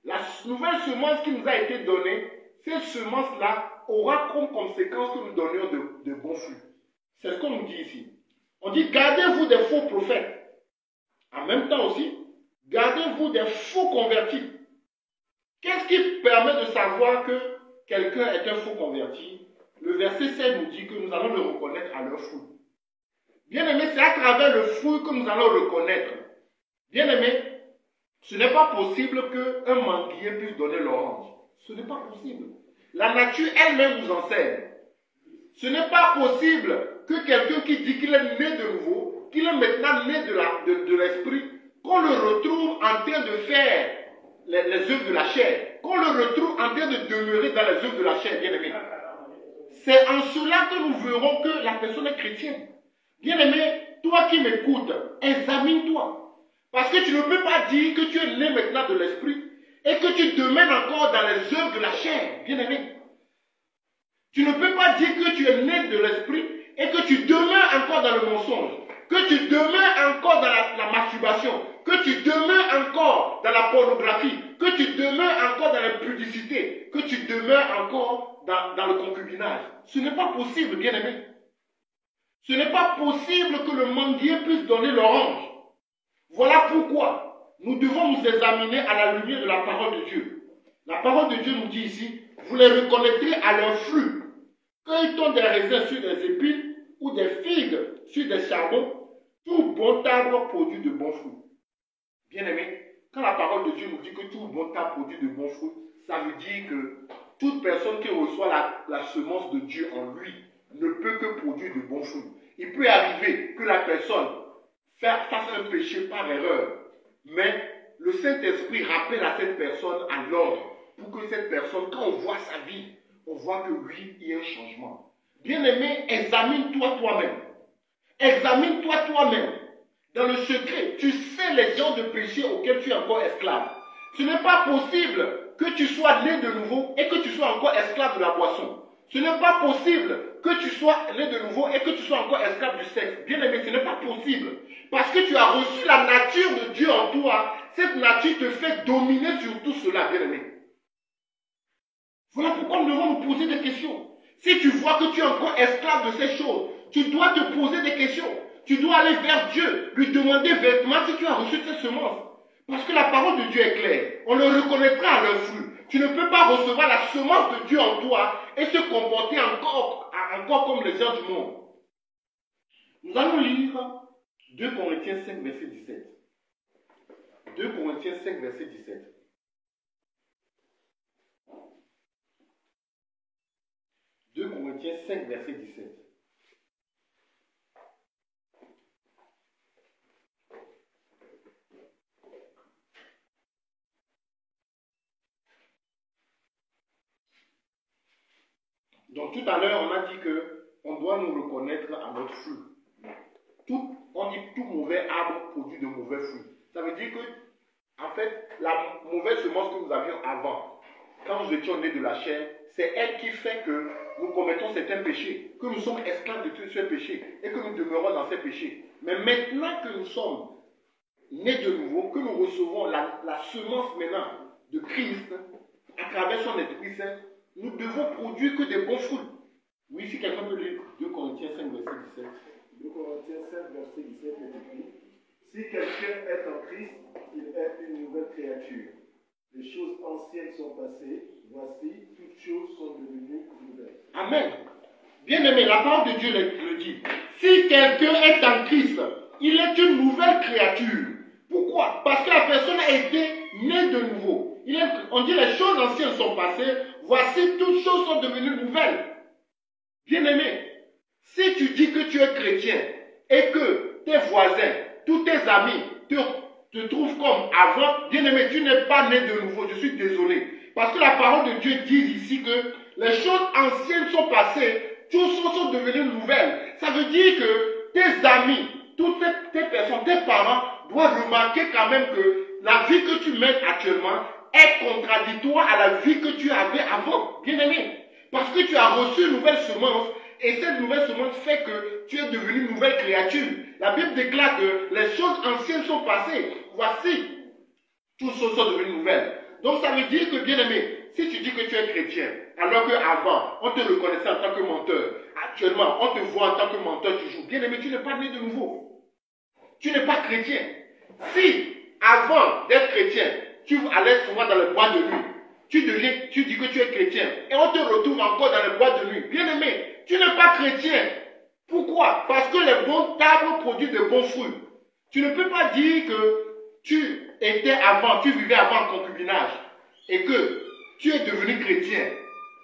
La nouvelle semence qui nous a été donnée, cette semence-là aura comme conséquence que nous donnions de bons fruits. C'est ce qu'on nous dit ici. On dit, gardez-vous des faux prophètes. En même temps aussi, gardez-vous des faux convertis. Qu'est-ce qui permet de savoir que quelqu'un est un faux converti? Le verset 7 nous dit que nous allons le reconnaître à leur fruit. Bien-aimé, c'est à travers le fruit que nous allons le reconnaître. Bien-aimé, ce n'est pas possible qu'un manguier puisse donner l'orange. Ce n'est pas possible. La nature elle-même nous enseigne. Ce n'est pas possible que quelqu'un qui dit qu'il est né de nouveau, qu'il est maintenant né de l'esprit, qu'on le retrouve en train de faire les œuvres de la chair, qu'on le retrouve en train de demeurer dans les œuvres de la chair, bien-aimé. C'est en cela que nous verrons que la personne est chrétienne. Bien-aimé, toi qui m'écoutes, examine-toi. Parce que tu ne peux pas dire que tu es né maintenant de l'esprit et que tu demeures encore dans les œuvres de la chair, bien-aimé. Tu ne peux pas dire que tu es né de l'esprit et que tu demeures encore dans le mensonge, que tu demeures encore dans la masturbation, que tu demeures encore dans la pornographie, que tu demeures encore dans l'impudicité, que tu demeures encore dans le concubinage. Ce n'est pas possible, bien-aimé. Ce n'est pas possible que le manguier puisse donner l'orange. Voilà pourquoi nous devons nous examiner à la lumière de la parole de Dieu. La parole de Dieu nous dit ici, vous les reconnaîtrez à leurs fruits. Cueille-t-on des raisins sur des épines ou des figues sur des charbons, tout bon arbre produit de bons fruits. Bien-aimé, quand la parole de Dieu nous dit que tout bon arbre produit de bons fruits, ça veut dire que toute personne qui reçoit la semence de Dieu en lui ne peut que produire de bons fruits. Il peut arriver que la personne fasse un péché par erreur, mais le Saint-Esprit rappelle à cette personne à l'ordre pour que cette personne, quand on voit sa vie, on voit que oui, il y a un changement. Bien-aimé, examine-toi toi-même. Examine-toi toi-même. Dans le secret, tu sais les genres de péchés auxquels tu es encore esclave. Ce n'est pas possible que tu sois né de nouveau et que tu sois encore esclave de la boisson. Ce n'est pas possible que tu sois né de nouveau et que tu sois encore esclave du sexe. Bien-aimé, ce n'est pas possible. Parce que tu as reçu la nature de Dieu en toi. Cette nature te fait dominer sur tout cela, bien-aimé. Voilà pourquoi nous devons nous poser des questions. Si tu vois que tu es encore esclave de ces choses, tu dois te poser des questions. Tu dois aller vers Dieu, lui demander vêtements si tu as reçu cette semence. Parce que la parole de Dieu est claire. On le reconnaîtra à leur fruit. Tu ne peux pas recevoir la semence de Dieu en toi et se comporter encore comme les gens du monde. Nous allons lire 2 Corinthiens 5, verset 17. 2 Corinthiens 5, verset 17. Corinthiens 5, verset 17. Donc tout à l'heure, on a dit qu'on doit nous reconnaître à notre fruit. On dit tout mauvais arbre produit de mauvais fruits. Ça veut dire que, en fait, la mauvaise semence que nous avions avant, quand nous étions nés de la chair, c'est elle qui fait que nous commettons certains péchés, que nous sommes esclaves de tous ces péchés et que nous demeurons dans ces péchés. Mais maintenant que nous sommes nés de nouveau, que nous recevons la semence maintenant de Christ à travers son Esprit Saint, nous devons produire que des bons fruits. Oui, si quelqu'un peut lire 2 Corinthiens 5, verset 17. 2 Corinthiens 5, verset 17 est écrit: si quelqu'un est en Christ, il est une nouvelle créature. Les choses anciennes sont passées, voici, toutes choses sont devenues nouvelles. Amen. Bien-aimé, la parole de Dieu le dit. Si quelqu'un est en Christ, il est une nouvelle créature. Pourquoi? Parce que la personne a été née de nouveau. On dit les choses anciennes sont passées, voici toutes choses sont devenues nouvelles. Bien-aimé, si tu dis que tu es chrétien et que tes voisins, tous tes amis te trouvent comme avant, bien-aimé, tu n'es pas né de nouveau. Je suis désolé. Parce que la parole de Dieu dit ici que les choses anciennes sont passées, toutes choses sont devenues nouvelles. Ça veut dire que tes amis, toutes tes personnes, tes parents doivent remarquer quand même que la vie que tu mènes actuellement est contradictoire à la vie que tu avais avant. Bien-aimé. Parce que tu as reçu une nouvelle semence et cette nouvelle semence fait que tu es devenu une nouvelle créature. La Bible déclare que les choses anciennes sont passées. Voici, toutes choses sont devenues nouvelles. Donc ça veut dire que, bien-aimé, si tu dis que tu es chrétien, alors qu'avant, on te reconnaissait en tant que menteur, actuellement, on te voit en tant que menteur toujours, bien-aimé, tu n'es pas né de nouveau. Tu n'es pas chrétien. Si, avant d'être chrétien, tu allais souvent dans le bois de nuit, tu dis que tu es chrétien, et on te retrouve encore dans le bois de nuit, bien-aimé, tu n'es pas chrétien. Pourquoi? Parce que les bons arbres produisent de bons fruits. Tu ne peux pas dire que tu vivais avant en concubinage, et que tu es devenu chrétien,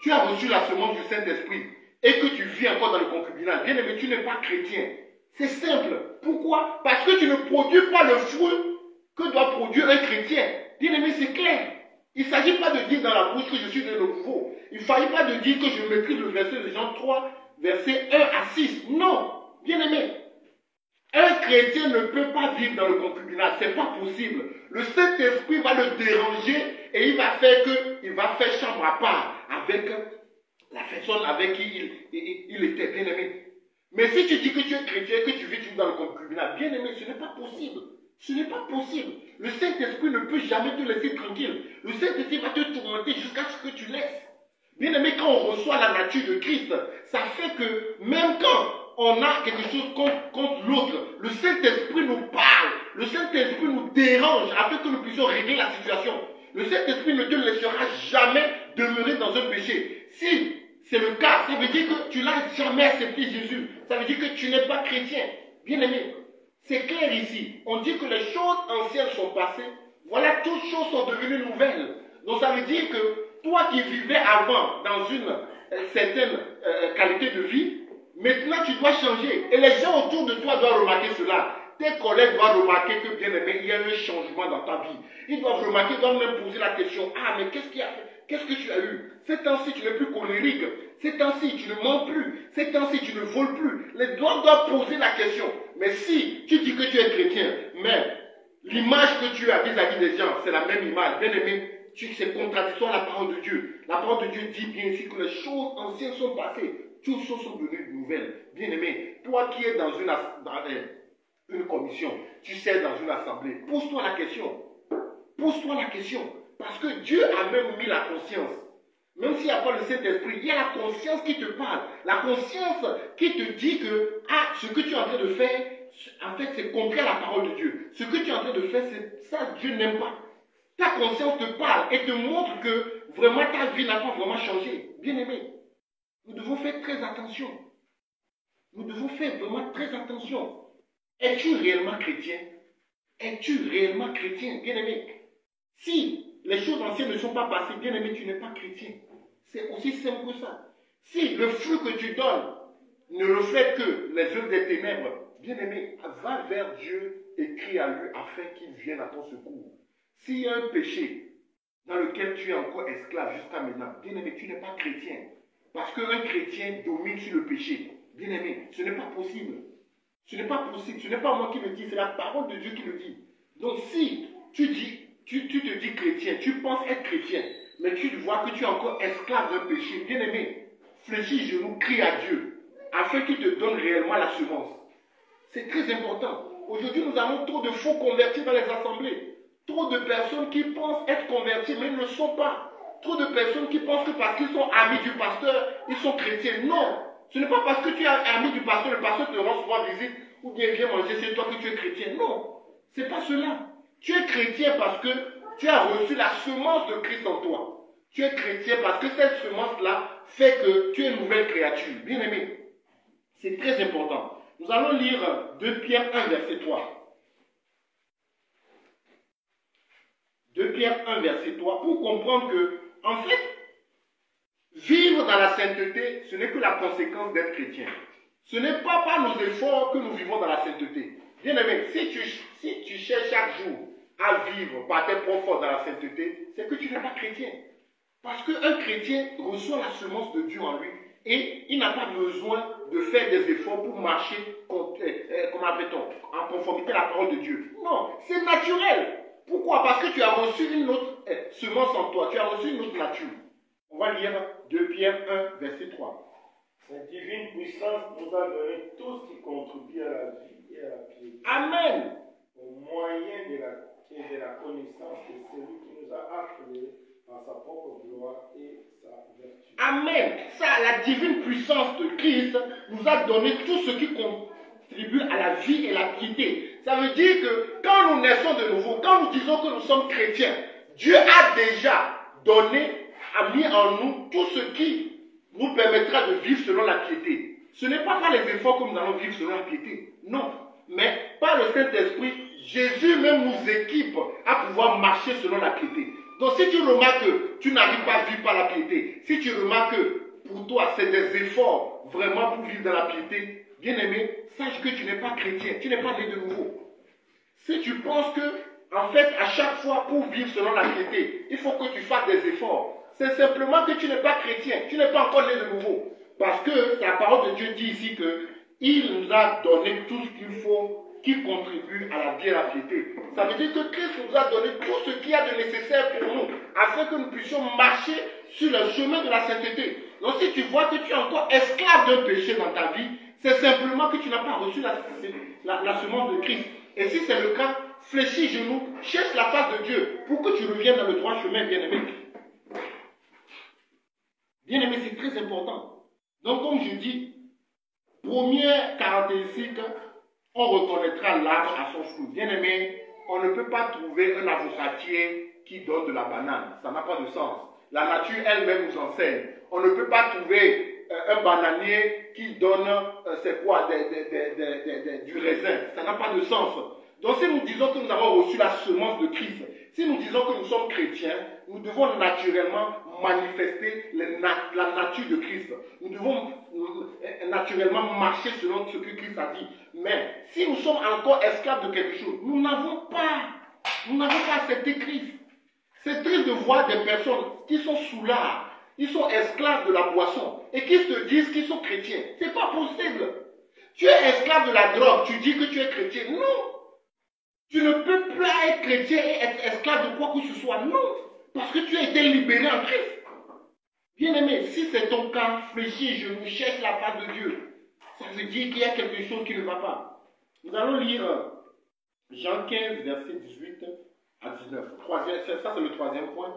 tu as reçu la semence du Saint-Esprit, et que tu vis encore dans le concubinage. Bien aimé, tu n'es pas chrétien. C'est simple. Pourquoi? Parce que tu ne produis pas le fruit que doit produire un chrétien. Bien aimé, c'est clair. Il ne s'agit pas de dire dans la bouche que je suis de nouveau. Il ne s'agit pas de dire que je maîtrise le verset de Jean 3, versets 1 à 6. Non. Bien aimé. Un chrétien ne peut pas vivre dans le concubinage, ce n'est pas possible. Le Saint-Esprit va le déranger et il va faire chambre à part avec la personne avec qui il était bien aimé. Mais si tu dis que tu es chrétien, que tu vis dans le concubinage, bien aimé, ce n'est pas possible. Ce n'est pas possible. Le Saint-Esprit ne peut jamais te laisser tranquille. Le Saint-Esprit va te tourmenter jusqu'à ce que tu laisses. Bien aimé, quand on reçoit la nature de Christ, ça fait que même quand on a quelque chose contre l'autre, le Saint-Esprit nous parle, le Saint-Esprit nous dérange afin que nous puissions régler la situation. Le Saint-Esprit ne te laissera jamais demeurer dans un péché. Si c'est le cas, ça veut dire que tu n'as jamais accepté Jésus. Ça veut dire que tu n'es pas chrétien. Bien aimé, c'est clair ici. On dit que les choses anciennes sont passées. Voilà, toutes choses sont devenues nouvelles. Donc ça veut dire que toi qui vivais avant dans une certaine qualité de vie, maintenant tu dois changer. Et les gens autour de toi doivent remarquer cela. Tes collègues doivent remarquer que, bien aimé, il y a un changement dans ta vie. Ils doivent remarquer, ils doivent même poser la question: ah, mais qu'est-ce qu'il y a fait? Qu'est-ce que tu as eu? Ces temps-ci, tu n'es plus colérique. Ces temps-ci, tu ne mens plus. Ces temps-ci, tu ne voles plus. Les gens doivent poser la question. Mais si tu dis que tu es chrétien, mais l'image que tu as vis-à-vis des gens, c'est la même image, bien aimé, c'est contradictoire à la parole de Dieu. La parole de Dieu dit bien ici que les choses anciennes sont passées. Toutes choses sont devenues nouvelles. Bien aimé, toi qui es dans une commission, tu sais, dans une assemblée, pose-toi la question. Pose-toi la question. Parce que Dieu a même mis la conscience. Même s'il n'y a pas le Saint-Esprit, il y a la conscience qui te parle. La conscience qui te dit que, ah, ce que tu es en train de faire, en fait, c'est contraire à la parole de Dieu. Ce que tu es en train de faire, c'est ça, Dieu n'aime pas. Ta conscience te parle et te montre que vraiment ta vie n'a pas vraiment changé. Bien-aimé, nous devons faire très attention. Nous devons faire vraiment très attention. Es-tu réellement chrétien? Es-tu réellement chrétien, bien-aimé? Si les choses anciennes ne sont pas passées, bien-aimé, tu n'es pas chrétien. C'est aussi simple que ça. Si le fruit que tu donnes ne reflète que les œuvres des ténèbres, bien-aimé, va vers Dieu et crie à lui afin qu'il vienne à ton secours. S'il y a un péché dans lequel tu es encore esclave jusqu'à maintenant, bien-aimé, tu n'es pas chrétien. Parce qu'un chrétien domine sur le péché. Bien-aimé, ce n'est pas possible. Ce n'est pas possible. Ce n'est pas moi qui le dis, c'est la parole de Dieu qui le dit. Donc si tu te dis chrétien, tu penses être chrétien, mais tu vois que tu es encore esclave d'un péché, bien-aimé, fléchis genoux, crie à Dieu, afin qu'il te donne réellement la semence. C'est très important. Aujourd'hui, nous avons trop de faux convertis dans les assemblées. Trop de personnes qui pensent être converties, mais ils ne le sont pas. Trop de personnes qui pensent que parce qu'ils sont amis du pasteur, ils sont chrétiens. Non. Ce n'est pas parce que tu es ami du pasteur, le pasteur te rend souvent visite, ou bien vient manger chez toi que tu es chrétien. Non. Ce n'est pas cela. Tu es chrétien parce que tu as reçu la semence de Christ en toi. Tu es chrétien parce que cette semence-là fait que tu es une nouvelle créature. Bien aimé, c'est très important. Nous allons lire 2 Pierre 1, verset 3. 2 Pierre 1, verset 3, pour comprendre que, en fait, vivre dans la sainteté, ce n'est que la conséquence d'être chrétien. Ce n'est pas par nos efforts que nous vivons dans la sainteté. Bien aimé, si tu cherches chaque jour à vivre par tes propres forces dans la sainteté, c'est que tu n'es pas chrétien. Parce qu'un chrétien reçoit la semence de Dieu en lui et il n'a pas besoin de faire des efforts pour marcher en conformité à la parole de Dieu. Non, c'est naturel. Pourquoi? Parce que tu as reçu une autre semence en toi, tu as reçu une autre nature. On va lire 2 Pierre 1, verset 3. Sa divine puissance nous a donné tout ce qui contribue à la vie et à la piété. Amen. Au moyen de la connaissance de celui qui nous a appelés par sa propre gloire et sa vertu. Amen. Ça, la divine puissance de Christ nous a donné tout ce qui contribue à la vie et la piété. Ça veut dire que quand nous naissons de nouveau, quand nous disons que nous sommes chrétiens, Dieu a déjà donné, a mis en nous tout ce qui nous permettra de vivre selon la piété. Ce n'est pas par les efforts que nous allons vivre selon la piété. Non. Mais par le Saint-Esprit, Jésus même nous équipe à pouvoir marcher selon la piété. Donc si tu remarques que tu n'arrives pas à vivre par la piété, si tu remarques que pour toi c'est des efforts vraiment pour vivre dans la piété, bien aimé, sache que tu n'es pas chrétien, tu n'es pas né de nouveau. Si tu penses que, en fait, à chaque fois pour vivre selon la piété, il faut que tu fasses des efforts, c'est simplement que tu n'es pas chrétien, tu n'es pas encore né de nouveau. Parce que la parole de Dieu dit ici qu'il nous a donné tout ce qu'il faut qui contribue à la vie et à la piété. Ça veut dire que Christ nous a donné tout ce qu'il y a de nécessaire pour nous, afin que nous puissions marcher sur le chemin de la sainteté. Donc si tu vois que tu es encore esclave d'un péché dans ta vie, c'est simplement que tu n'as pas reçu la semence de Christ. Et si c'est le cas, fléchis genoux, cherche la face de Dieu pour que tu reviennes dans le droit chemin, bien-aimé. Bien-aimé, c'est très important. Donc comme je dis, première caractéristique, on reconnaîtra l'arbre à son fruit. Bien-aimé, on ne peut pas trouver un avocatier qui donne de la banane. Ça n'a pas de sens. La nature elle-même nous enseigne. On ne peut pas trouver un bananier qui donne, du raisin. Ça n'a pas de sens. Donc si nous disons que nous avons reçu la semence de Christ, si nous disons que nous sommes chrétiens, nous devons naturellement manifester la nature de Christ. Nous devons naturellement marcher selon ce que Christ a dit. Mais si nous sommes encore esclaves de quelque chose, nous n'avons pas accepté Christ. C'est triste de voir des personnes qui sont sous l'art, ils sont esclaves de la boisson et qui se disent qu'ils sont chrétiens. C'est pas possible. Tu es esclave de la drogue, tu dis que tu es chrétien. Non. Tu ne peux pas être chrétien et être esclave de quoi que ce soit. Non. Parce que tu as été libéré en Christ. Bien-aimé, si c'est ton cas, fléchis, je nous cherche la face de Dieu. Ça veut dire qu'il y a quelque chose qui ne va pas. Nous allons lire Jean 15, verset 18 à 19. Ça, c'est le troisième point.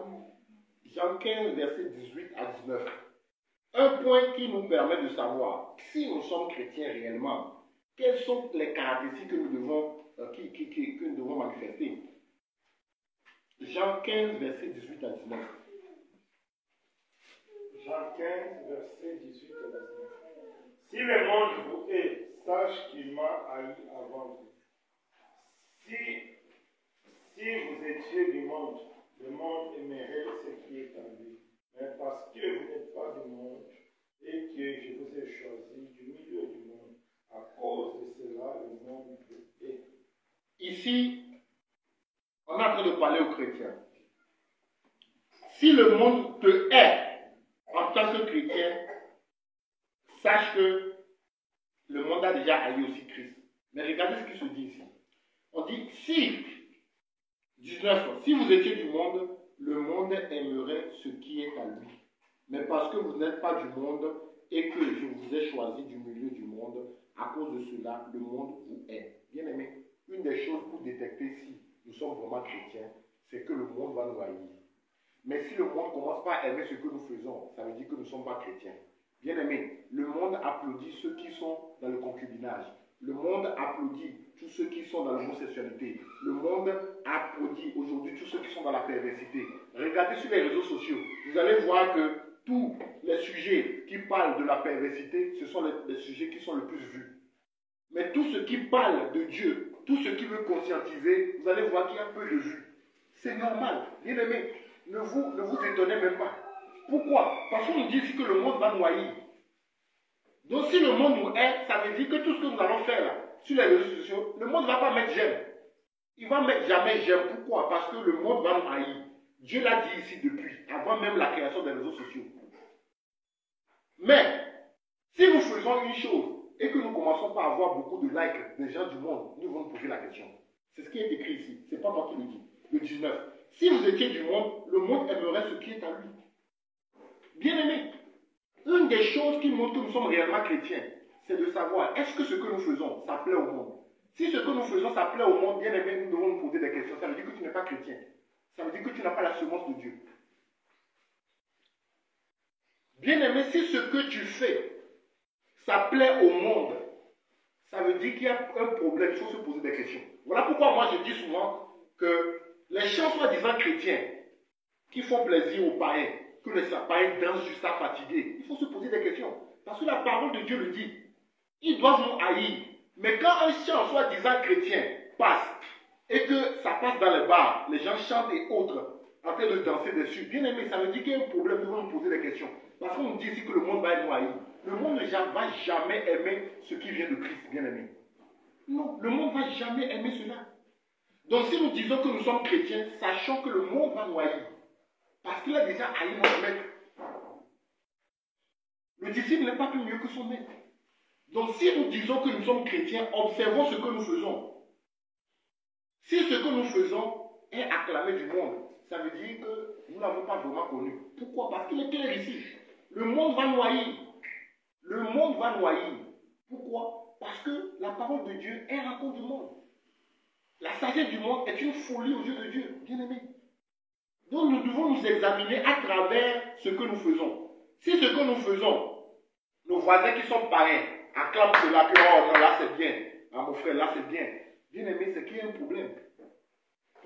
Jean 15, verset 18 à 19. Un point qui nous permet de savoir si nous sommes chrétiens réellement. quelles sont les caractéristiques que nous devons manifester? Jean 15, verset 18 à 19. Jean 15, verset 18 à 19. Si le monde vous hait, sache qu'il m'a haï avant vous. Si vous étiez du monde aimerait ce qui est en lui. Mais parce que vous n'êtes pas du monde et que je vous ai choisi du milieu du monde, à cause de cela, le monde vous hait. Ici, on est en train de parler aux chrétiens. Si le monde te hait en tant que chrétien, sache que le monde a déjà haï aussi Christ. Mais regardez ce qui se dit ici. On dit, si 19, si vous étiez du monde, le monde aimerait ce qui est à lui. Mais parce que vous n'êtes pas du monde et que je vous ai choisi du milieu du monde, à cause de cela, le monde vous hait. Bien aimé, une des choses pour détecter si nous sommes vraiment chrétiens, c'est que le monde va nous haïr. Mais si le monde commence pas à aimer ce que nous faisons, ça veut dire que nous ne sommes pas chrétiens. Bien aimé, le monde applaudit ceux qui sont dans le concubinage. Le monde applaudit tous ceux qui sont dans l'homosexualité. Le monde applaudit aujourd'hui tous ceux qui sont dans la perversité. Regardez sur les réseaux sociaux, vous allez voir que tous les sujets qui parlent de la perversité, ce sont les sujets qui sont les plus vus. Mais tout ce qui parle de Dieu, tout ce qui veut conscientiser, vous allez voir qu'il y a peu de vues. C'est normal. Bien aimé, ne vous étonnez même pas. Pourquoi? Parce qu'on nous dit ici que le monde va nous haïr. Donc si le monde nous hait, ça veut dire que tout ce que nous allons faire là, sur les réseaux sociaux, le monde ne va pas mettre j'aime. Il ne va mettre jamais j'aime. Pourquoi? Parce que le monde va nous haïr. Dieu l'a dit ici depuis, avant même la création des réseaux sociaux. Mais, si nous faisons une chose et que nous commençons par avoir beaucoup de likes des gens du monde, nous allons nous poser la question. C'est ce qui est écrit ici. Ce n'est pas moi qui le dis. Le 19. Si vous étiez du monde, le monde aimerait ce qui est à lui. Bien aimé, une des choses qui montre que nous sommes réellement chrétiens, c'est de savoir, est-ce que ce que nous faisons, ça plaît au monde? Si ce que nous faisons, ça plaît au monde, bien aimé, nous devons nous poser des questions. Ça veut dire que tu n'es pas chrétien. Ça veut dire que tu n'as pas la semence de Dieu. Bien aimé, si ce que tu fais, ça plaît au monde, ça veut dire qu'il y a un problème, il faut se poser des questions. Voilà pourquoi moi je dis souvent que les gens soi-disant chrétiens qui font plaisir aux païens, que les païens dansent jusqu'à fatiguer, il faut se poser des questions. Parce que la parole de Dieu le dit. Ils doivent nous haïr. Mais quand un chant soi-disant chrétien passe, et que ça passe dans les bars, les gens chantent et autres, en train de danser dessus, bien aimé, ça veut dire qu'il y a un problème, nous devons nous poser des questions. Parce qu'on nous dit ici que le monde va nous haïr. Le monde ne va jamais aimer ce qui vient de Christ, bien aimé. Non, le monde ne va jamais aimer cela. Donc si nous disons que nous sommes chrétiens, sachons que le monde va nous haïr. Parce qu'il a déjà haï notre maître. Le disciple n'est pas plus mieux que son maître. Donc si nous disons que nous sommes chrétiens, observons ce que nous faisons. Si ce que nous faisons est acclamé du monde, ça veut dire que nous ne l'avons pas vraiment connu. Pourquoi? Parce qu'il est clair ici. Le monde va nous haïr. Le monde va nous haïr. Pourquoi? Parce que la parole de Dieu est la cause du monde. La sagesse du monde est une folie aux yeux de Dieu, bien aimé. Donc nous devons nous examiner à travers ce que nous faisons. Si ce que nous faisons, nos voisins qui sont païens acclament cela, que oh non, là c'est bien, ah, mon frère, là c'est bien. Bien aimé, c'est qu'il y a un problème.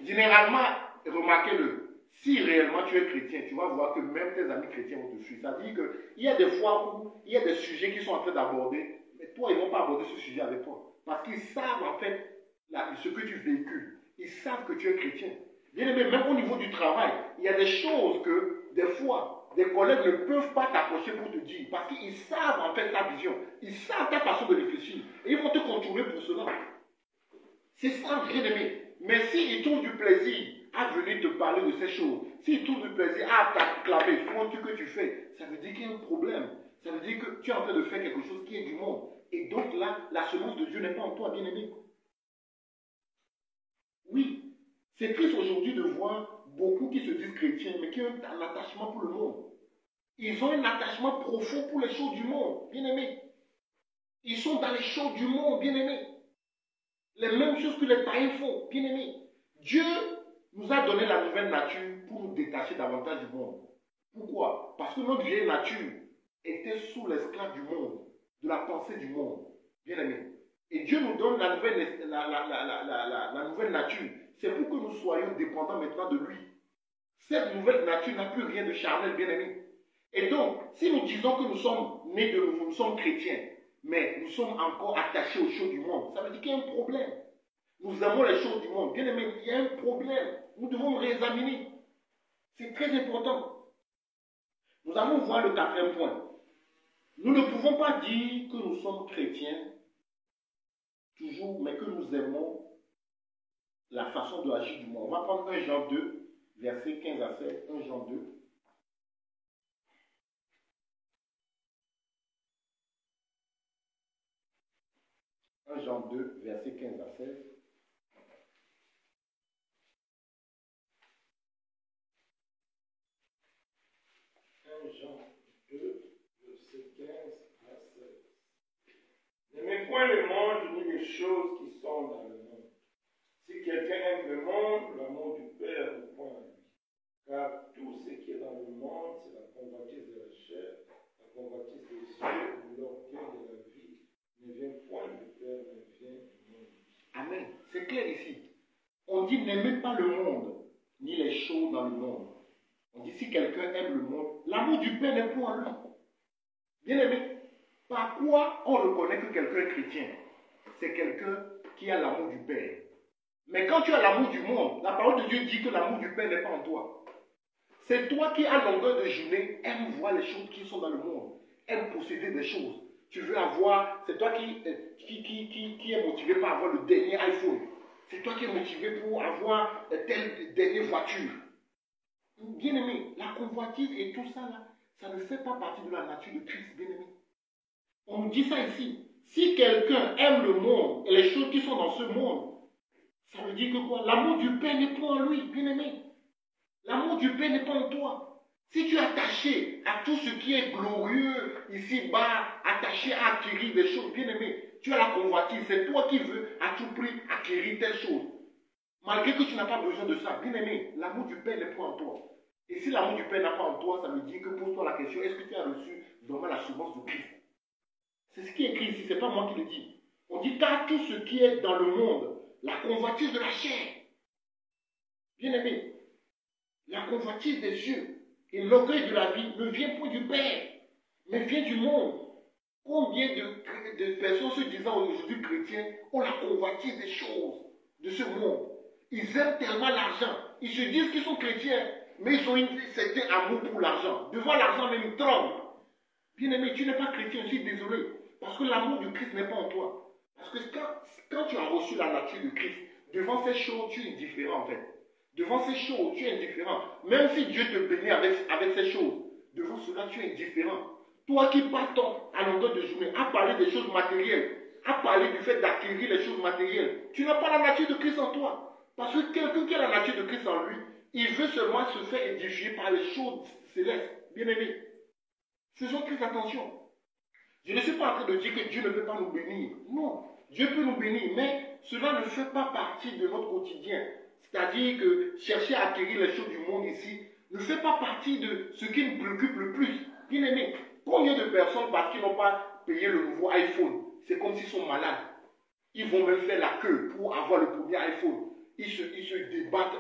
Généralement, remarquez-le, si réellement tu es chrétien, tu vas voir que même tes amis chrétiens vont te suivre. Ça veut dire qu'il y a des fois où il y a des sujets qu'ils sont en train d'aborder, mais toi, ils ne vont pas aborder ce sujet avec toi. Parce qu'ils savent en fait ce que tu véhicules. Ils savent que tu es chrétien. Bien aimé, même au niveau du travail, il y a des choses que, des fois, des collègues ne peuvent pas t'approcher pour te dire. Parce qu'ils savent en fait ta vision. Ils savent ta façon de réfléchir. Et ils vont te contourner pour cela. C'est ça, bien aimé. Mais s'ils trouvent du plaisir à venir te parler de ces choses, s'ils trouvent du plaisir à t'acclamer pour ce que tu fais, ça veut dire qu'il y a un problème. Ça veut dire que tu es en train de faire quelque chose qui est du monde. Et donc là, la semence de Dieu n'est pas en toi, bien aimé. Oui. C'est triste aujourd'hui de voir beaucoup qui se disent chrétiens, mais qui ont un attachement pour le monde. Ils ont un attachement profond pour les choses du monde, bien aimé. Ils sont dans les choses du monde, bien aimé. Les mêmes choses que les païens font, bien aimé. Dieu nous a donné la nouvelle nature pour nous détacher davantage du monde. Pourquoi? Parce que notre vieille nature était sous l'esclave du monde, de la pensée du monde, bien aimé. Et Dieu nous donne la nouvelle nature. C'est pour que nous soyons dépendants maintenant de lui. Cette nouvelle nature n'a plus rien de charnel, bien aimé. Et donc, si nous disons que nous sommes nés de nouveau, nous sommes chrétiens, mais nous sommes encore attachés aux choses du monde, ça veut dire qu'il y a un problème. Nous aimons les choses du monde. Bien aimé, il y a un problème. Nous devons nous réexaminer. C'est très important. Nous allons voir le quatrième point. Nous ne pouvons pas dire que nous sommes chrétiens toujours, mais que nous aimons la façon de agir du monde. On va prendre 1 Jean 2, versets 15 à 16. 1 Jean 2. 1 Jean 2, versets 15 à 16. N'aimez point le monde ni les choses qui sont dans le monde. Si quelqu'un aime le monde, l'amour du Père n'est point en lui. Car tout ce qui est dans le monde, c'est la convoitise de la chair, la convoitise des yeux, de l'orgueil de la vie, ne vient point du Père, mais vient du monde. Amen. C'est clair ici. On dit n'aimez pas le monde, ni les choses dans le monde. On dit si quelqu'un aime le monde, l'amour du Père n'est point en lui. Bien aimé. Par quoi on reconnaît que quelqu'un est chrétien? C'est quelqu'un qui a l'amour du Père. Mais quand tu as l'amour du monde, la parole de Dieu dit que l'amour du Père n'est pas en toi. C'est toi qui, à longueur de journée, aimes voir les choses qui sont dans le monde, aimes posséder des choses. Tu veux avoir, c'est toi qui est motivé par avoir le dernier iPhone. C'est toi qui es motivé pour avoir telle dernière voiture. Bien aimé, la convoitise et tout ça là, ça ne fait pas partie de la nature de Christ, bien aimé. On nous dit ça ici. Si quelqu'un aime le monde et les choses qui sont dans ce monde, ça veut dire que quoi? L'amour du Père n'est pas en lui, bien aimé. L'amour du Père n'est pas en toi. Si tu es attaché à tout ce qui est glorieux ici-bas, attaché à acquérir des choses, bien aimé, tu as la convoitise. C'est toi qui veux à tout prix acquérir telle chose. Malgré que tu n'as pas besoin de ça, bien aimé, l'amour du Père n'est pas en toi. Et si l'amour du Père n'a pas en toi, ça veut dire que pose-toi la question, est-ce que tu as reçu vraiment la semence de Christ? C'est ce qui est écrit ici, ce n'est pas moi qui le dis. On dit car tout ce qui est dans le monde, la convoitise de la chair. Bien aimé, la convoitise des yeux et l'orgueil de la vie ne vient point du Père, mais vient du monde. Combien de personnes se disant aujourd'hui chrétiens ont la convoitise des choses de ce monde? Ils aiment tellement l'argent. Ils se disent qu'ils sont chrétiens, mais ils ont un certain amour pour l'argent. Devant l'argent même, ils tremblent. Bien aimé, tu n'es pas chrétien, je suis désolé. Parce que l'amour du Christ n'est pas en toi. Parce que quand tu as reçu la nature de Christ, devant ces choses, tu es indifférent en fait. Devant ces choses, tu es indifférent. Même si Dieu te bénit avec ces choses, devant cela, tu es indifférent. Toi qui passes à longueur de journée à parler des choses matérielles, à parler du fait d'acquérir les choses matérielles, tu n'as pas la nature de Christ en toi. Parce que quelqu'un qui a la nature de Christ en lui, il veut seulement se faire édifier par les choses célestes. Bien aimé, faisons très attention. Je ne suis pas en train de dire que Dieu ne peut pas nous bénir. Non, Dieu peut nous bénir, mais cela ne fait pas partie de notre quotidien. C'est-à-dire que chercher à acquérir les choses du monde ici ne fait pas partie de ce qui nous préoccupe le plus. Bien aimé, combien de personnes, parce qu'ils n'ont pas payé le nouveau iPhone, c'est comme s'ils sont malades. Ils vont même faire la queue pour avoir le premier iPhone. Ils se débattent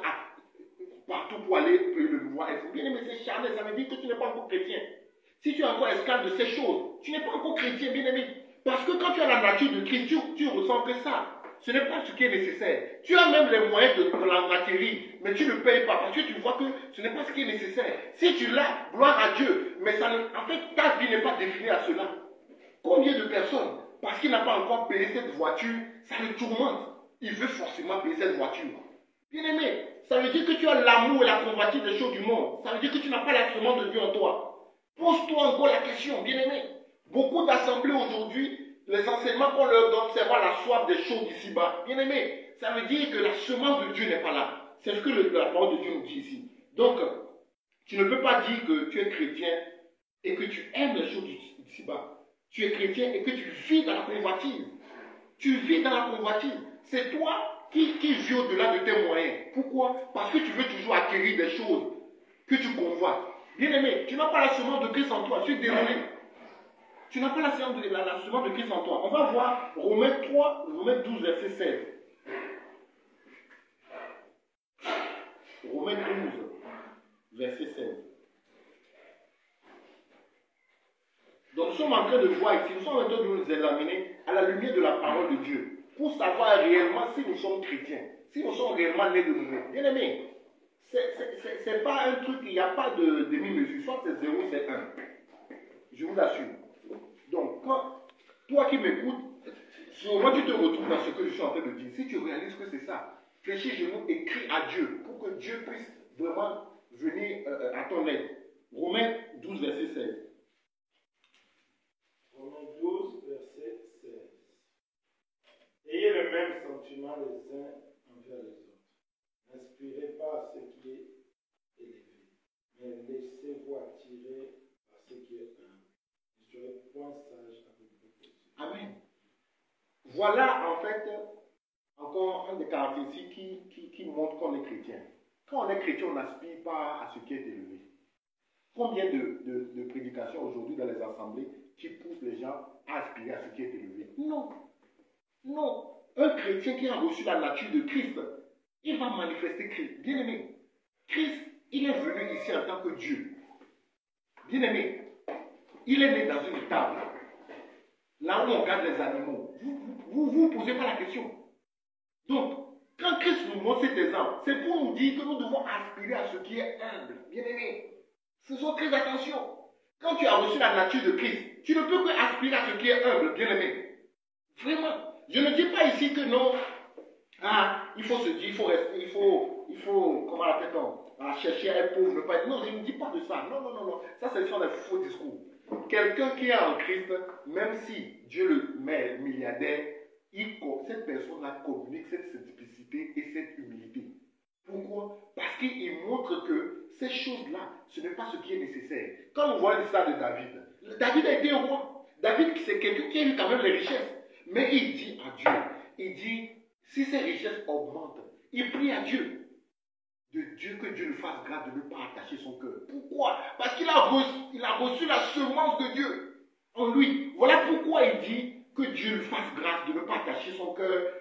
partout pour aller payer le nouveau iPhone. Bien aimé, c'est charnel, ça veut dire que tu n'es pas encore chrétien. Si tu es encore esclave de ces choses, tu n'es pas encore chrétien, bien aimé. Parce que quand tu as la nature de Christ, tu ressens que ça. Ce n'est pas ce qui est nécessaire. Tu as même les moyens de l'acquérir, mais tu ne payes pas parce que tu vois que ce n'est pas ce qui est nécessaire. Si tu l'as, gloire à Dieu, mais ça en fait, ta vie n'est pas définie à cela. Combien de personnes, parce qu'il n'a pas encore payé cette voiture, ça le tourmente. Il veut forcément payer cette voiture. Bien aimé, ça veut dire que tu as l'amour et la convoitise des choses du monde. Ça veut dire que tu n'as pas la semence de Dieu en toi. Pose-toi encore la question, bien aimé. Beaucoup d'assemblées aujourd'hui, les enseignements qu'on leur donne, c'est avoir la soif des choses d'ici-bas. Bien aimé, ça veut dire que la semence de Dieu n'est pas là. C'est ce que la parole de Dieu nous dit ici. Donc, tu ne peux pas dire que tu es chrétien et que tu aimes les choses d'ici-bas. Tu es chrétien et que tu vis dans la convoitise. Tu vis dans la convoitise. C'est toi qui vis au-delà de tes moyens. Pourquoi? Parce que tu veux toujours acquérir des choses que tu convoites. Bien aimé, tu n'as pas la semence de Christ en toi. Je suis désolé. Tu n'as pas la semence de Christ en toi. On va voir Romains 12, verset 16. Romains 12, verset 16. Donc nous sommes en train de voir ici, nous sommes en train de nous examiner à la lumière de la parole de Dieu pour savoir réellement si nous sommes chrétiens, si nous sommes réellement nés de nouveau. Bien aimé, c'est pas un truc, il n'y a pas de demi-mesure, soit c'est 0, c'est 1. Je vous assure. Donc, quand toi qui m'écoutes, moi tu te retrouves dans ce que je suis en train de dire. Si tu réalises que c'est ça, fléchis genoux et crie à Dieu pour que Dieu puisse vraiment venir à ton aide. Romains 12, verset 16. Romains 12, verset 16. Ayez le même sentiment les uns envers les autres. N'inspirez pas à ce qui est élevé, mais laissez-vous attirer par ce qui est humble. Ne soyez point sage à vos propres yeux. Amen. Voilà en fait encore un des caractéristiques qui montre qu'on est chrétien. Quand on est chrétien, on n'aspire pas à ce qui est élevé. Combien de prédications aujourd'hui dans les assemblées qui poussent les gens à aspirer à ce qui est élevé? Non. Non. Un chrétien qui a reçu la nature de Christ, il va manifester Christ. Bien aimé, Christ, il est venu ici en tant que Dieu. Bien aimé, il est né dans une table. Là où on regarde les animaux. Vous posez pas la question. Donc, quand Christ nous montre cet exemple, c'est pour nous dire que nous devons aspirer à ce qui est humble. Bien aimé, faisons très attention. Quand tu as reçu la nature de Christ, tu ne peux que aspirer à ce qui est humble, bien aimé. Vraiment. Je ne dis pas ici que non. Il faut se dire, il faut rester, il faut comment l'appelle-t-on, chercher à être pauvre, ne pas être. Non, je ne dis pas de ça. Non, non, non, non. Ça, ce sont des faux discours. Quelqu'un qui est en Christ, même si Dieu le met milliardaire, cette personne-là communique cette simplicité et cette humilité. Pourquoi? Parce qu'il montre que ces choses-là, ce n'est pas ce qui est nécessaire. Quand on voit l'histoire de David, David a été roi. David, c'est quelqu'un qui a eu quand même les richesses. Mais il dit à Dieu, il dit, si ces richesses augmentent, il prie à Dieu. De Dieu, que Dieu lui fasse grâce de ne pas attacher son cœur. Pourquoi? Parce qu'il a reçu la semence de Dieu en lui. Voilà pourquoi il dit que Dieu lui fasse grâce de ne pas attacher son cœur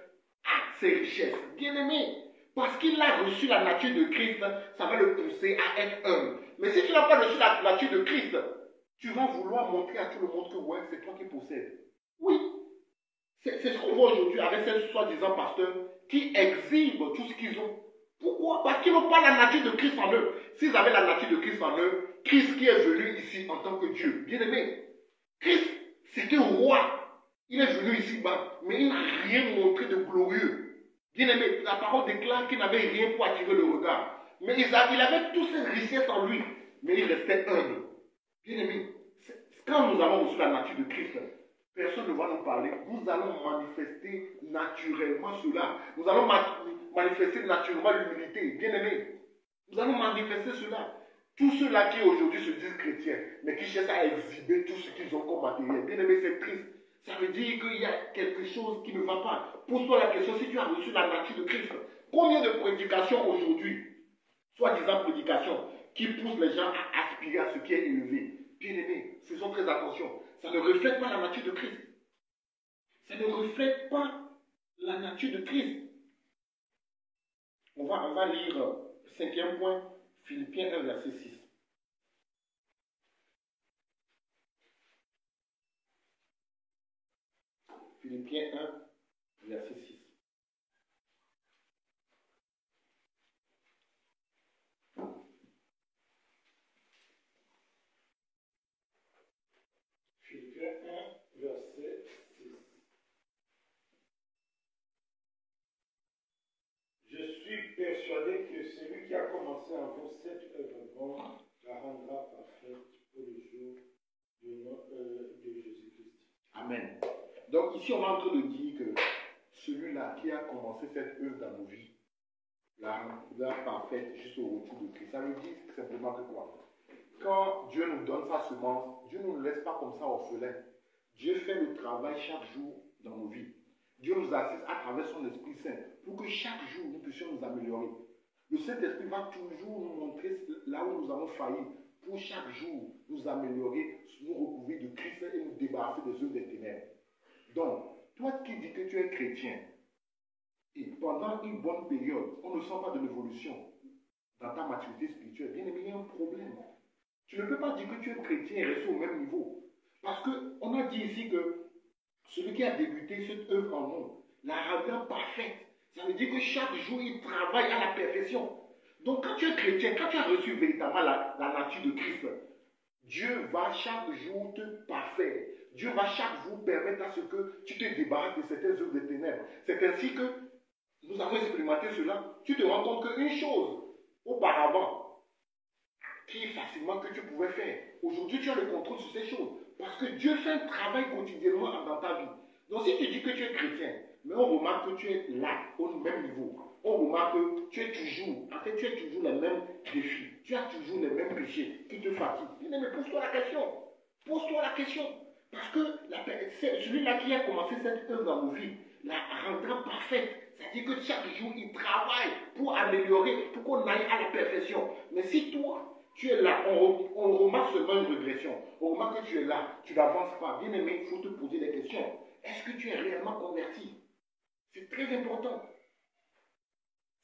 à ses richesses. Bien aimé, parce qu'il a reçu la nature de Christ, ça va le pousser à être humble. Mais si tu n'as pas reçu la nature de Christ, tu vas vouloir montrer à tout le monde que ouais, c'est toi qui possèdes. Oui, c'est ce qu'on voit aujourd'hui avec ces soi-disant pasteurs qui exhibent tout ce qu'ils ont. Pourquoi? Parce qu'ils n'ont pas la nature de Christ en eux. S'ils avaient la nature de Christ en eux, Christ qui est venu ici en tant que Dieu, bien aimé, Christ, c'était roi. Il est venu ici-bas, mais il n'a rien montré de glorieux. Bien aimé, la parole déclare qu'il n'avait rien pour attirer le regard. Mais il avait toutes ces richesses en lui, mais il restait humble. Bien aimé, quand nous avons reçu la nature de Christ, personne ne va nous parler. Nous allons manifester naturellement cela. Nous allons manifester naturellement l'humilité. Bien aimé, nous allons manifester cela. Tous ceux-là qui aujourd'hui se disent chrétiens, mais qui cherchent à exhiber tout ce qu'ils ont comme matériel. Bien aimé, c'est triste. Ça veut dire qu'il y a quelque chose qui ne va pas. Pose-toi la question, si tu as reçu la nature de Christ, combien de prédications aujourd'hui, soi-disant prédications, qui poussent les gens à aspirer à ce qui est élevé? Bien aimé, faisons très attention. Ça ne reflète pas la nature de Christ. Ça ne reflète pas la nature de Christ. On va lire cinquième point, Philippiens 1, verset 6. Philippiens 1, verset 6. Philippiens 1, verset 6. Je suis persuadé que celui qui a commencé en vous cette œuvre bonne la rendra parfaite pour le jour de Jésus-Christ. Amen. Donc ici on est en train de dire que celui-là qui a commencé cette œuvre dans nos vies la rendra parfaite jusqu'au retour de Christ. Ça veut dire simplement que quoi? Quand Dieu nous donne sa semence, Dieu ne nous laisse pas comme ça orphelins. Dieu fait le travail chaque jour dans nos vies. Dieu nous assiste à travers son Esprit Saint pour que chaque jour nous puissions nous améliorer. Le Saint-Esprit va toujours nous montrer là où nous avons failli pour chaque jour nous améliorer, nous recouvrir de Christ et nous débarrasser des œuvres des ténèbres. Donc, toi qui dis que tu es chrétien, et pendant une bonne période, on ne sent pas de l'évolution dans ta maturité spirituelle, bien aimé, il y a un problème. Tu ne peux pas dire que tu es chrétien et rester au même niveau. Parce qu'on a dit ici que celui qui a débuté cette œuvre en nous la rendra parfaite. Ça veut dire que chaque jour, il travaille à la perfection. Donc, quand tu es chrétien, quand tu as reçu véritablement la nature de Christ, Dieu va chaque jour te parfaire. Dieu va chaque jour permettre à ce que tu te débarrasses de certaines œuvres des ténèbres. C'est ainsi que nous avons expérimenté cela. Tu te rends compte qu'une chose, auparavant, qui est facilement que tu pouvais faire, aujourd'hui tu as le contrôle sur ces choses. Parce que Dieu fait un travail quotidiennement dans ta vie. Donc si tu dis que tu es chrétien, mais on remarque que tu es là, au même niveau. On remarque que tu es toujours, en fait tu as toujours les mêmes défis. Tu as toujours les mêmes péchés qui te fatiguent. Mais pose-toi la question. Pose-toi la question. Parce que celui-là qui a commencé cette œuvre dans nos vies, la rendra parfaite. C'est-à-dire que chaque jour, il travaille pour améliorer, pour qu'on aille à la perfection. Mais si toi, tu es là, on remarque seulement une régression. On remarque que tu es là, tu n'avances pas. Bien aimé, il faut te poser des questions. Est-ce que tu es réellement converti? C'est très important.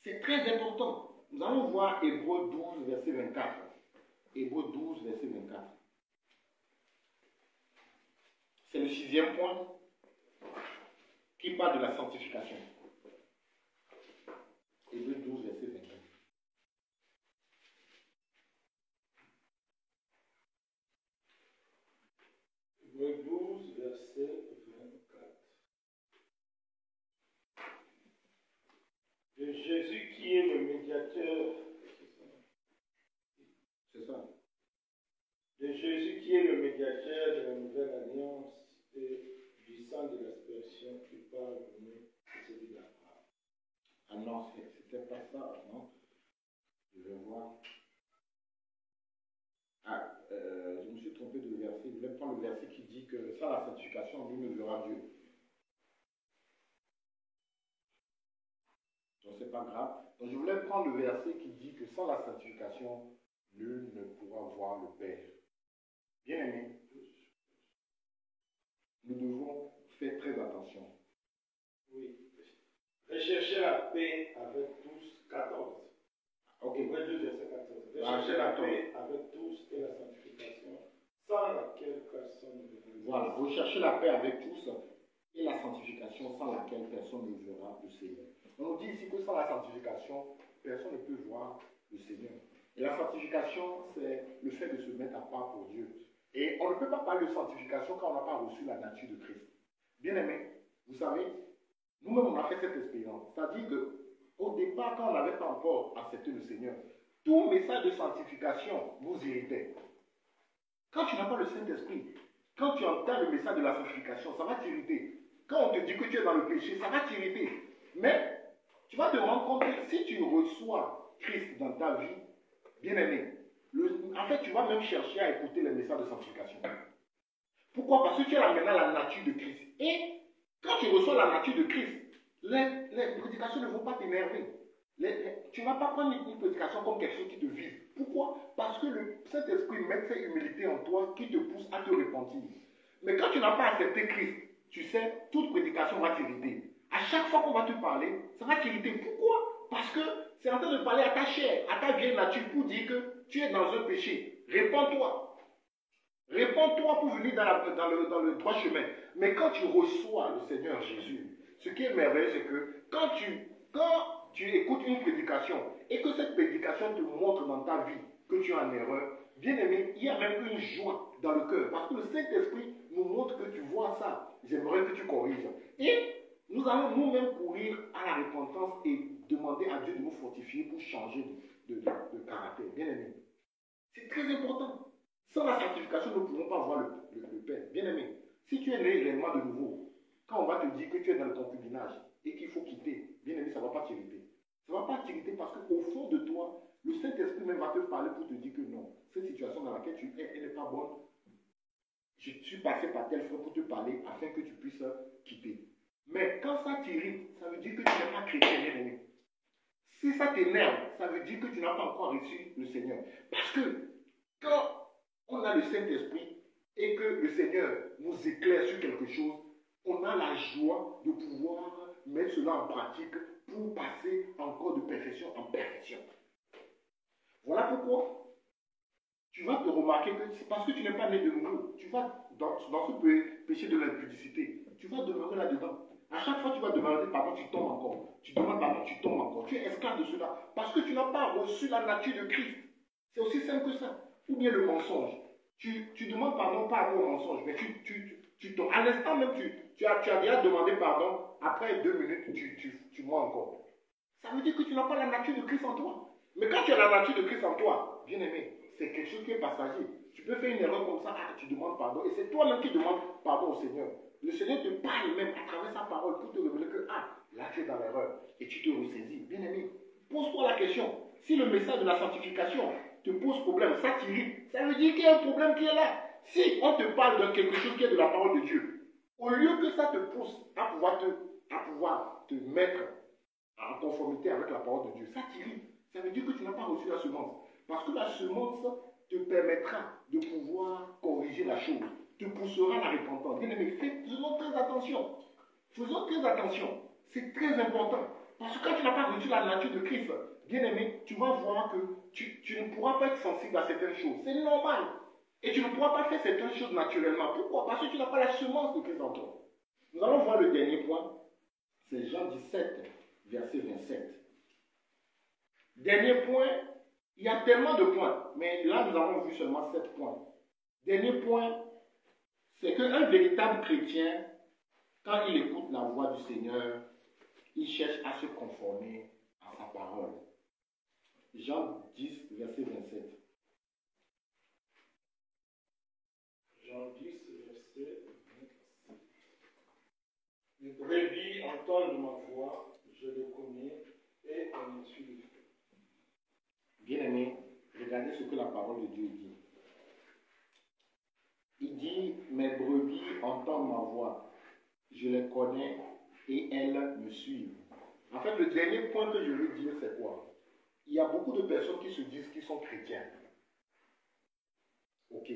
C'est très important. Nous allons voir Hébreux 12, verset 24. Hébreux 12, verset 24. C'est le 6e point qui parle de la sanctification. Hébreux 12, verset 24. Hébreux 12, verset 24. De Jésus qui est le médiateur. C'est ça. De Jésus qui est le médiateur de la nouvelle alliance et du sang de l'aspersion qui parle de nous, c'est celui d'Abraham. Ah non, c'était pas ça, non? Je vais voir. Ah, je me suis trompé de verset. Je vais prendre le verset qui dit que sans la sanctification, nul ne verra Dieu. Donc c'est pas grave. Donc je voulais prendre le verset qui dit que sans la sanctification, nul ne pourra voir le Père. Bien aimé, nous devons faire très attention. Oui. Recherchez la paix avec tous, 14. Ok. Hébreux 12, verset 14. Recherchez la paix avec tous et la sanctification, sans laquelle personne ne verra. Voilà, recherchez la paix avec tous et la sanctification sans laquelle personne ne verra le Seigneur. On nous dit ici que sans la sanctification, personne ne peut voir le Seigneur. Et la sanctification, c'est le fait de se mettre à part pour Dieu. Et on ne peut pas parler de sanctification quand on n'a pas reçu la nature de Christ. Bien aimé, vous savez, nous-mêmes on a fait cette expérience. C'est-à-dire qu'au départ, quand on n'avait pas encore accepté le Seigneur, tout message de sanctification nous irritait. Quand tu n'as pas le Saint-Esprit, quand tu entends le message de la sanctification, ça va t'irriter. Quand on te dit que tu es dans le péché, ça va t'irriter. Mais tu vas te rendre compte que si tu reçois Christ dans ta vie, bien aimé, en fait, tu vas même chercher à écouter les messages de sanctification. Pourquoi? Parce que tu as maintenant la nature de Christ. Et quand tu reçois la nature de Christ, les prédications ne vont pas t'énerver. Tu ne vas pas prendre une prédication comme quelque chose qui te vise. Pourquoi? Parce que le Saint-Esprit met cette humilité en toi qui te pousse à te repentir. Mais quand tu n'as pas accepté Christ, tu sais, toute prédication va t'irriter. À chaque fois qu'on va te parler, ça va t'irriter. Pourquoi? Parce que c'est en train de parler à ta chair, à ta vieille nature pour dire que tu es dans un péché. Répands-toi. Répands-toi pour venir dans le droit chemin. Mais quand tu reçois le Seigneur Jésus, ce qui est merveilleux, c'est que quand tu écoutes une prédication et que cette prédication te montre dans ta vie que tu es en erreur, bien aimé, il y a même une joie dans le cœur. Parce que le Saint-Esprit nous montre que tu vois ça. J'aimerais que tu corriges. Et nous allons nous-mêmes courir à la repentance et demander à Dieu de nous fortifier pour changer de caractère. Bien aimé. C'est très important. Sans la sanctification, nous ne pouvons pas voir le Père. Bien aimé, si tu es né réellement de nouveau, quand on va te dire que tu es dans le concubinage et qu'il faut quitter, bien aimé, ça ne va pas t'irriter. Ça ne va pas t'irriter parce qu'au fond de toi, le Saint-Esprit même va te parler pour te dire que non, cette situation dans laquelle tu es, elle n'est pas bonne. Je suis passé par tel frère pour te parler afin que tu puisses quitter. Mais quand ça t'irrite, ça veut dire que tu n'es pas chrétien, bien aimé. Si ça t'énerve, ça veut dire que tu n'as pas encore reçu le Seigneur. Parce que Quand on a le Saint-Esprit et que le Seigneur nous éclaire sur quelque chose, on a la joie de pouvoir mettre cela en pratique pour passer encore de perfection en perfection. Voilà pourquoi tu vas te remarquer que c'est parce que tu n'es pas né de nouveau. Tu vas dans ce péché de l'impudicité, tu vas demeurer là-dedans. À chaque fois, tu vas demander pardon, tu tombes encore. Tu demandes pardon, tu tombes encore. Tu es esclave de cela. Parce que tu n'as pas reçu la nature de Christ. C'est aussi simple que ça. Ou bien le mensonge. Tu demandes pardon par rapport au mensonge, mais tu tombes. À l'instant même, tu as déjà demandé pardon. Après 2 minutes, tu mens encore. Ça veut dire que tu n'as pas la nature de Christ en toi. Mais quand tu as la nature de Christ en toi, bien aimé, c'est quelque chose qui est passager. Tu peux faire une erreur comme ça, tu demandes pardon. Et c'est toi-même qui demandes pardon au Seigneur. Le Seigneur te parle même à travers sa parole pour te révéler que, là tu es dans l'erreur. Et tu te ressaisis. Bien aimé, pose-toi la question. Si le message de la sanctification te pose problème, ça t'irrite, ça veut dire qu'il y a un problème qui est là. Si on te parle de quelque chose qui est de la parole de Dieu, au lieu que ça te pousse à pouvoir te mettre en conformité avec la parole de Dieu, ça t'irrite. Ça veut dire que tu n'as pas reçu la semence. Parce que la semence te permettra de pouvoir corriger la chose, te poussera à la repentance. Bien aimé, faisons très attention. Faisons très attention. C'est très important. Parce que quand tu n'as pas reçu la nature de Christ, bien aimé, tu vas voir que tu ne pourras pas être sensible à certaines choses. C'est normal. Et tu ne pourras pas faire certaines choses naturellement. Pourquoi? Parce que tu n'as pas la semence de Christ en toi. Nous allons voir le dernier point. C'est Jean 17, verset 27. Dernier point, il y a tellement de points, mais là nous avons vu seulement 7 points. Dernier point, c'est qu'un véritable chrétien, quand il écoute la voix du Seigneur, il cherche à se conformer à sa parole. Jean 10, verset 27. Jean 10, verset 27. Les brebis entendent ma voix, je les connais et elles me suivent. Bien-aimé, regardez ce que la parole de Dieu dit. Il dit, mes brebis entendent ma voix, je les connais et elles me suivent. En fait, le dernier point que je veux dire, c'est quoi? Il y a beaucoup de personnes qui se disent qu'ils sont chrétiens. Ok.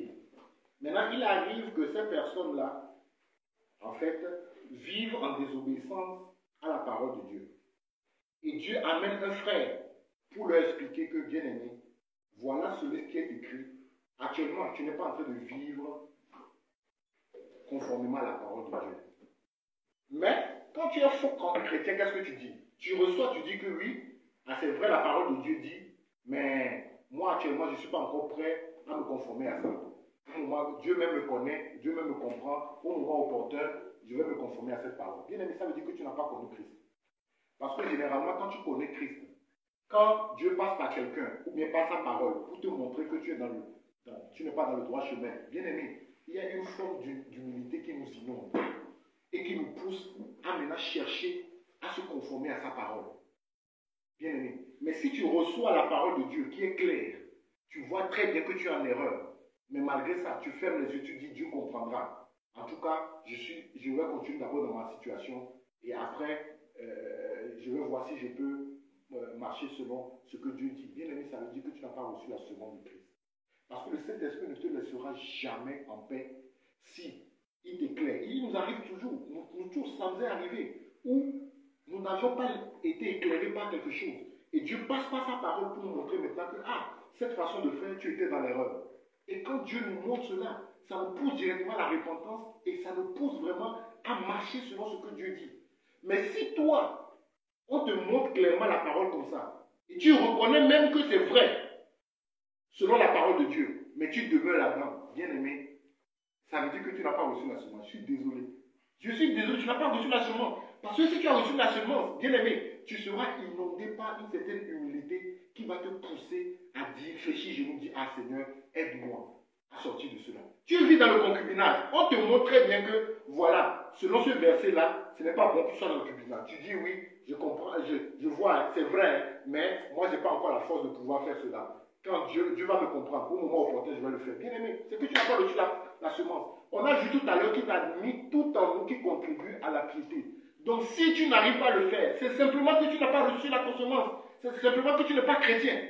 Maintenant, il arrive que ces personnes-là, en fait, vivent en désobéissance à la parole de Dieu. Et Dieu amène un frère pour leur expliquer que, bien aimé, voilà ce qui est écrit. Actuellement, tu n'es pas en train de vivre conformément à la parole de Dieu. Mais, quand tu es faux chrétien, qu'est-ce que tu dis? Tu reçois, tu dis que oui, c'est vrai, la parole de Dieu dit, mais moi, actuellement, je ne suis pas encore prêt à me conformer à ça. Moi, Dieu même me connaît, Dieu même me comprend. Au moment opportun, je vais me conformer à cette parole. Bien aimé, ça veut dire que tu n'as pas connu Christ. Parce que généralement, quand tu connais Christ, quand Dieu passe par quelqu'un, ou bien par sa parole, pour te montrer que tu n'es pas dans le droit chemin, bien aimé, il y a une forme d'humilité qui nous inonde et qui nous pousse à maintenant chercher à se conformer à sa parole. Bien aimé. Mais si tu reçois la parole de Dieu qui est claire, tu vois très bien que tu es en erreur. Mais malgré ça, tu fermes les yeux, tu dis Dieu comprendra. En tout cas, je vais continuer d'abord dans ma situation et après, je vais voir si je peux marcher selon ce que Dieu dit. Bien aimé, ça veut dire que tu n'as pas reçu la semence de Christ. Parce que le Saint-Esprit ne te laissera jamais en paix si il t'éclaire. Il nous arrive toujours, nous tous, ça nous est arrivé, où nous n'avions pas été éclairés par quelque chose. Et Dieu passe par sa parole pour nous montrer maintenant que, cette façon de faire, tu étais dans l'erreur. Et quand Dieu nous montre cela, ça nous pousse directement à la repentance et ça nous pousse vraiment à marcher selon ce que Dieu dit. Mais si toi, on te montre clairement la parole comme ça, et tu reconnais même que c'est vrai, selon la parole de Dieu, mais tu demeures là-dedans, bien aimé, ça veut dire que tu n'as pas reçu la semence. Je suis désolé. Je suis désolé, tu n'as pas reçu la semence. Parce que si tu as reçu la semence, bien aimé, tu seras inondé par une certaine humilité qui va te pousser à dire, fléchir, je nous dis, Seigneur, aide-moi à sortir de cela. Tu vis dans le concubinage. On te montre très bien que, voilà, selon ce verset-là, ce n'est pas bon que tu sois dans le concubinage. Tu dis, oui, je comprends, je vois, c'est vrai, mais moi, je n'ai pas encore la force de pouvoir faire cela. Quand Dieu va me comprendre, au moment opportun, je vais le faire. Bien aimé, c'est que tu n'as pas reçu la semence. On a vu tout à l'heure qu'il t'a mis tout en nous qui contribue à la piété. Donc si tu n'arrives pas à le faire, c'est simplement que tu n'as pas reçu la semence. C'est simplement que tu n'es pas chrétien.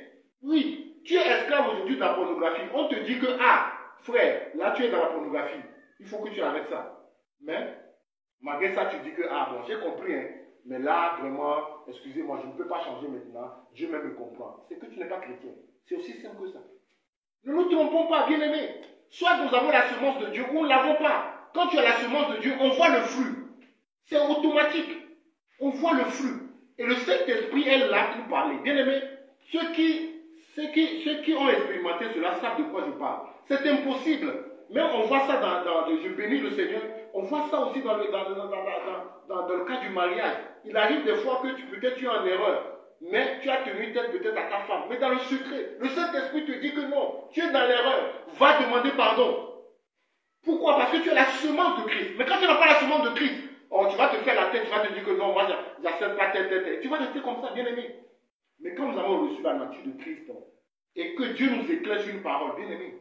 Oui, Tu es esclave aujourd'hui de la pornographie. On te dit que, ah, frère, là tu es dans la pornographie. Il faut que tu arrêtes ça. Mais, malgré ça, tu dis que, ah bon, j'ai compris, hein, mais là, vraiment, excusez-moi, je ne peux pas changer maintenant. Dieu même me comprend. C'est que tu n'es pas chrétien. C'est aussi simple que ça. Ne nous trompons pas, bien-aimés. Soit nous avons la semence de Dieu ou on ne l'avons pas. Quand tu as la semence de Dieu, on voit le fruit. C'est automatique. On voit le fruit. Et le Saint-Esprit est là pour parler. Bien-aimés, ceux qui ont expérimenté cela savent de quoi je parle. C'est impossible. Mais on voit ça je bénis le Seigneur, on voit ça aussi dans le cas du mariage. Il arrive des fois que peut-être tu es en erreur. Mais tu as tenu tête peut-être à ta femme. Mais dans le secret, le Saint-Esprit te dit que non, tu es dans l'erreur. Va demander pardon. Pourquoi? Parce que tu as la semence de Christ. Mais quand tu n'as pas la semence de Christ, oh, tu vas te faire la tête, tu vas te dire que non, moi, j'accepte pas tête. Tu vas rester comme ça, bien aimé. Mais quand nous avons reçu la nature de Christ, et que Dieu nous éclaire sur une parole, bien aimé,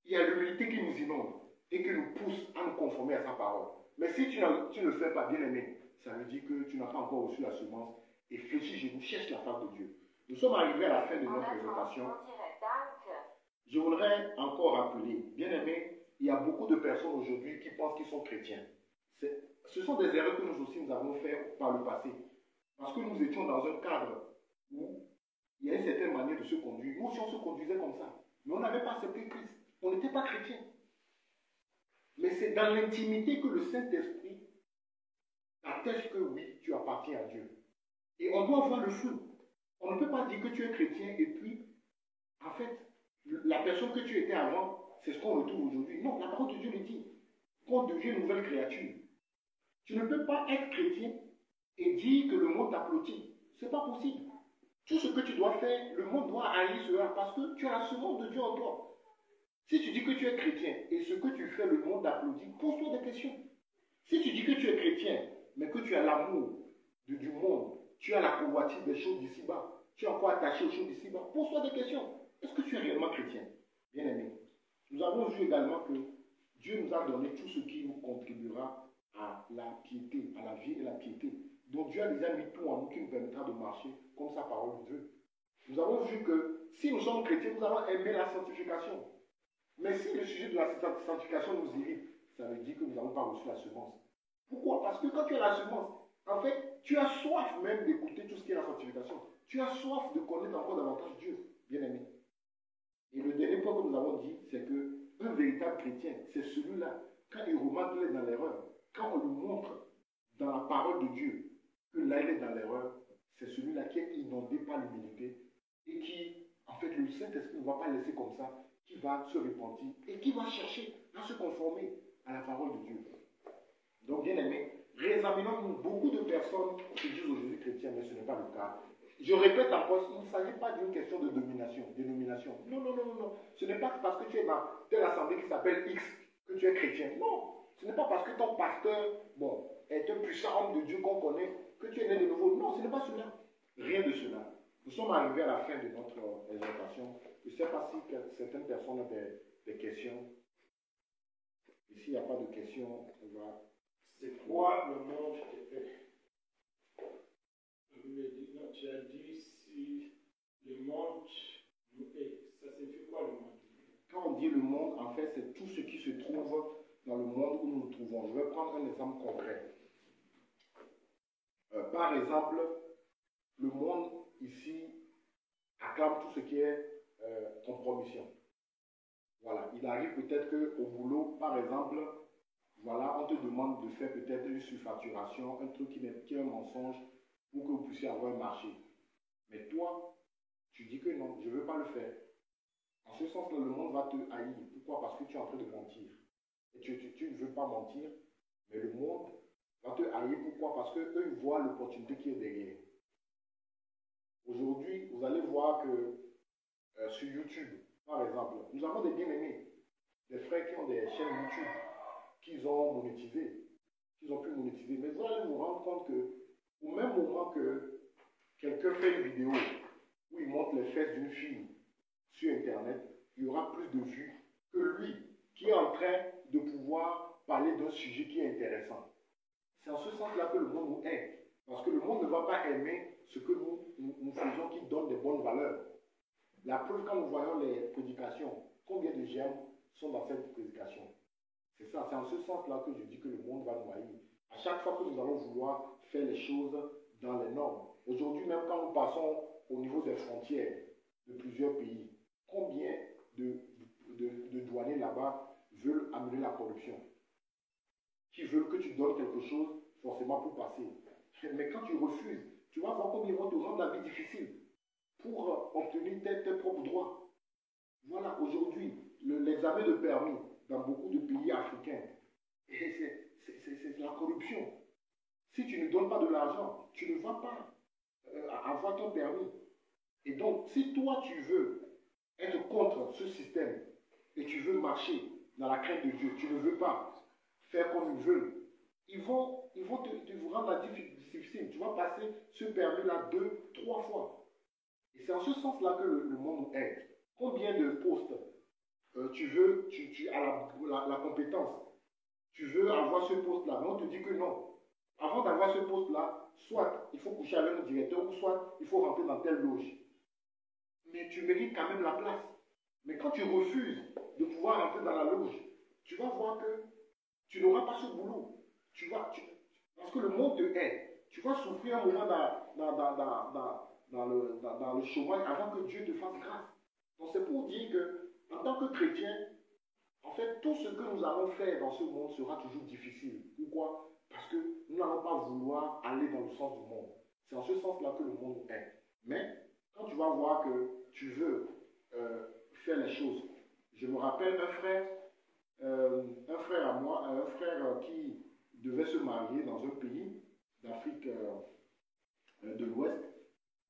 il y a l'humilité qui nous inonde et qui nous pousse à nous conformer à sa parole. Mais si tu ne le fais pas, bien aimé, ça veut dire que tu n'as pas encore reçu la semence. Et fléchis, je vous cherche la face de Dieu. Nous sommes arrivés à la fin de notre présentation. Je voudrais encore rappeler, bien aimé, il y a beaucoup de personnes aujourd'hui qui pensent qu'ils sont chrétiens. Ce sont des erreurs que nous aussi nous avons fait par le passé. Parce que nous étions dans un cadre où il y a une certaine manière de se conduire. Nous aussi on se conduisait comme ça. Mais on n'avait pas accepté Christ. On n'était pas chrétiens. Mais c'est dans l'intimité que le Saint-Esprit atteste que oui, tu appartiens à Dieu. Et on doit voir le fruit. On ne peut pas dire que tu es chrétien et puis, en fait, la personne que tu étais avant, c'est ce qu'on retrouve aujourd'hui. Non, la parole de Dieu le dit. Qu'on devient une nouvelle créature. Tu ne peux pas être chrétien et dire que le monde t'applaudit. Ce n'est pas possible. Tout ce que tu dois faire, le monde doit haïr cela parce que tu as la semence de Dieu en toi. Si tu dis que tu es chrétien et ce que tu fais, le monde t'applaudit, pose-toi des questions. Si tu dis que tu es chrétien, mais que tu as l'amour du monde, tu as la convoitise des choses d'ici-bas, tu es encore attaché aux choses d'ici-bas, pose-toi des questions. Est-ce que tu es réellement chrétien? Bien aimé, nous avons vu également que Dieu nous a donné tout ce qui nous contribuera à la piété, à la vie et la piété. Donc Dieu a déjà mis tout en nous qui nous permettra de marcher comme sa parole veut. Nous avons vu que si nous sommes chrétiens, nous allons aimer la sanctification. Mais si le sujet de la sanctification nous irrite, ça veut dire que nous n'avons pas reçu la semence. Pourquoi? Parce que quand tu as la semence, en fait, tu as soif même d'écouter tout ce qui est la sanctification. Tu as soif de connaître encore davantage Dieu, bien aimé. Et le dernier point que nous avons dit, c'est qu'un véritable chrétien, c'est celui-là, quand il remarque qu'il est dans l'erreur, quand on lui montre dans la parole de Dieu que là il est dans l'erreur, c'est celui-là qui est inondé par l'humilité et qui, en fait, le Saint-Esprit ne va pas laisser comme ça, qui va se repentir et qui va chercher à se conformer à la parole de Dieu. Donc, bien aimé, réexaminons-nous. Beaucoup de personnes se disent aujourd'hui chrétiens, mais ce n'est pas le cas. Je répète encore, il ne s'agit pas d'une question de dénomination. Non, non, non, non, non. Ce n'est pas parce que tu es dans telle assemblée qui s'appelle X que tu es chrétien. Non. Ce n'est pas parce que ton pasteur, bon, est un puissant homme de Dieu qu'on connaît que tu es né de nouveau. Non, ce n'est pas cela. Rien de cela. Nous sommes arrivés à la fin de notre présentation. Je ne sais pas si certaines personnes ont des questions. Et s'il n'y a pas de questions, on va... C'est quoi le monde est? Non, tu as dit si le monde nous est. Ça signifie quoi le monde? Quand on dit le monde, en fait, c'est tout ce qui se trouve dans le monde où nous nous trouvons. Je vais prendre un exemple concret. Par exemple, le monde ici acclame tout ce qui est compromission. Voilà, il arrive peut-être qu'au boulot, par exemple, voilà, on te demande de faire peut-être une surfacturation, un truc qui est un mensonge pour que vous puissiez avoir un marché. Mais toi, tu dis que non, je ne veux pas le faire. En ce sens-là, le monde va te haïr. Pourquoi? Parce que tu es en train de mentir. Et tu ne veux pas mentir, mais le monde va te haïr. Pourquoi? Parce qu'eux, ils voient l'opportunité qui est derrière. Aujourd'hui, vous allez voir que sur YouTube, par exemple, nous avons des bien-aimés, des frères qui ont des chaînes YouTube, qu'ils ont monétisées, qu'ils ont pu monétiser. Mais vous allez vous rendre compte que, au même moment que quelqu'un fait une vidéo où il montre les fesses d'une fille sur Internet, il y aura plus de vues que lui qui est en train de pouvoir parler d'un sujet qui est intéressant. C'est en ce sens-là que le monde nous aime. Parce que le monde ne va pas aimer ce que nous faisons qui donne des bonnes valeurs. La preuve, quand nous voyons les prédications, combien de gemmes sont dans cette prédication? C'est ça, c'est en ce sens-là que je dis que le monde va nous haïr. À chaque fois que nous allons vouloir faire les choses dans les normes. Aujourd'hui, même quand nous passons au niveau des frontières de plusieurs pays, combien de douaniers là-bas veulent amener la corruption? Qui veulent que tu donnes quelque chose forcément pour passer. Mais quand tu refuses, tu vas voir combien ils vont te rendre la vie difficile pour obtenir tes propres droits. Voilà, aujourd'hui, l'examen de permis dans beaucoup de pays africains, c'est la corruption. Si tu ne donnes pas de l'argent, tu ne vas pas avoir ton permis. Et donc, si toi tu veux être contre ce système et tu veux marcher dans la crainte de Dieu, tu ne veux pas faire comme ils veulent, ils vont te rendre la vie difficile. Tu vas passer ce permis-là 2, 3 fois. Et c'est en ce sens-là que le monde est. Combien de postes tu veux, tu as la compétence, tu veux avoir ce poste-là, mais on te dit que non. Avant d'avoir ce poste-là, soit il faut coucher avec le directeur, ou soit il faut rentrer dans telle loge. Mais tu mérites quand même la place. Mais quand tu refuses de pouvoir rentrer dans la loge, tu vas voir que tu n'auras pas ce boulot. Parce que le monde te hait. Tu vas souffrir un moment dans le chômage avant que Dieu te fasse grâce. Donc c'est pour dire que, en tant que chrétien, en fait, tout ce que nous allons faire dans ce monde sera toujours difficile. Pourquoi? Parce que nous n'allons pas vouloir aller dans le sens du monde. C'est en ce sens-là que le monde est. Mais, quand tu vas voir que tu veux faire les choses, je me rappelle un frère à moi, un frère qui devait se marier dans un pays d'Afrique de l'Ouest.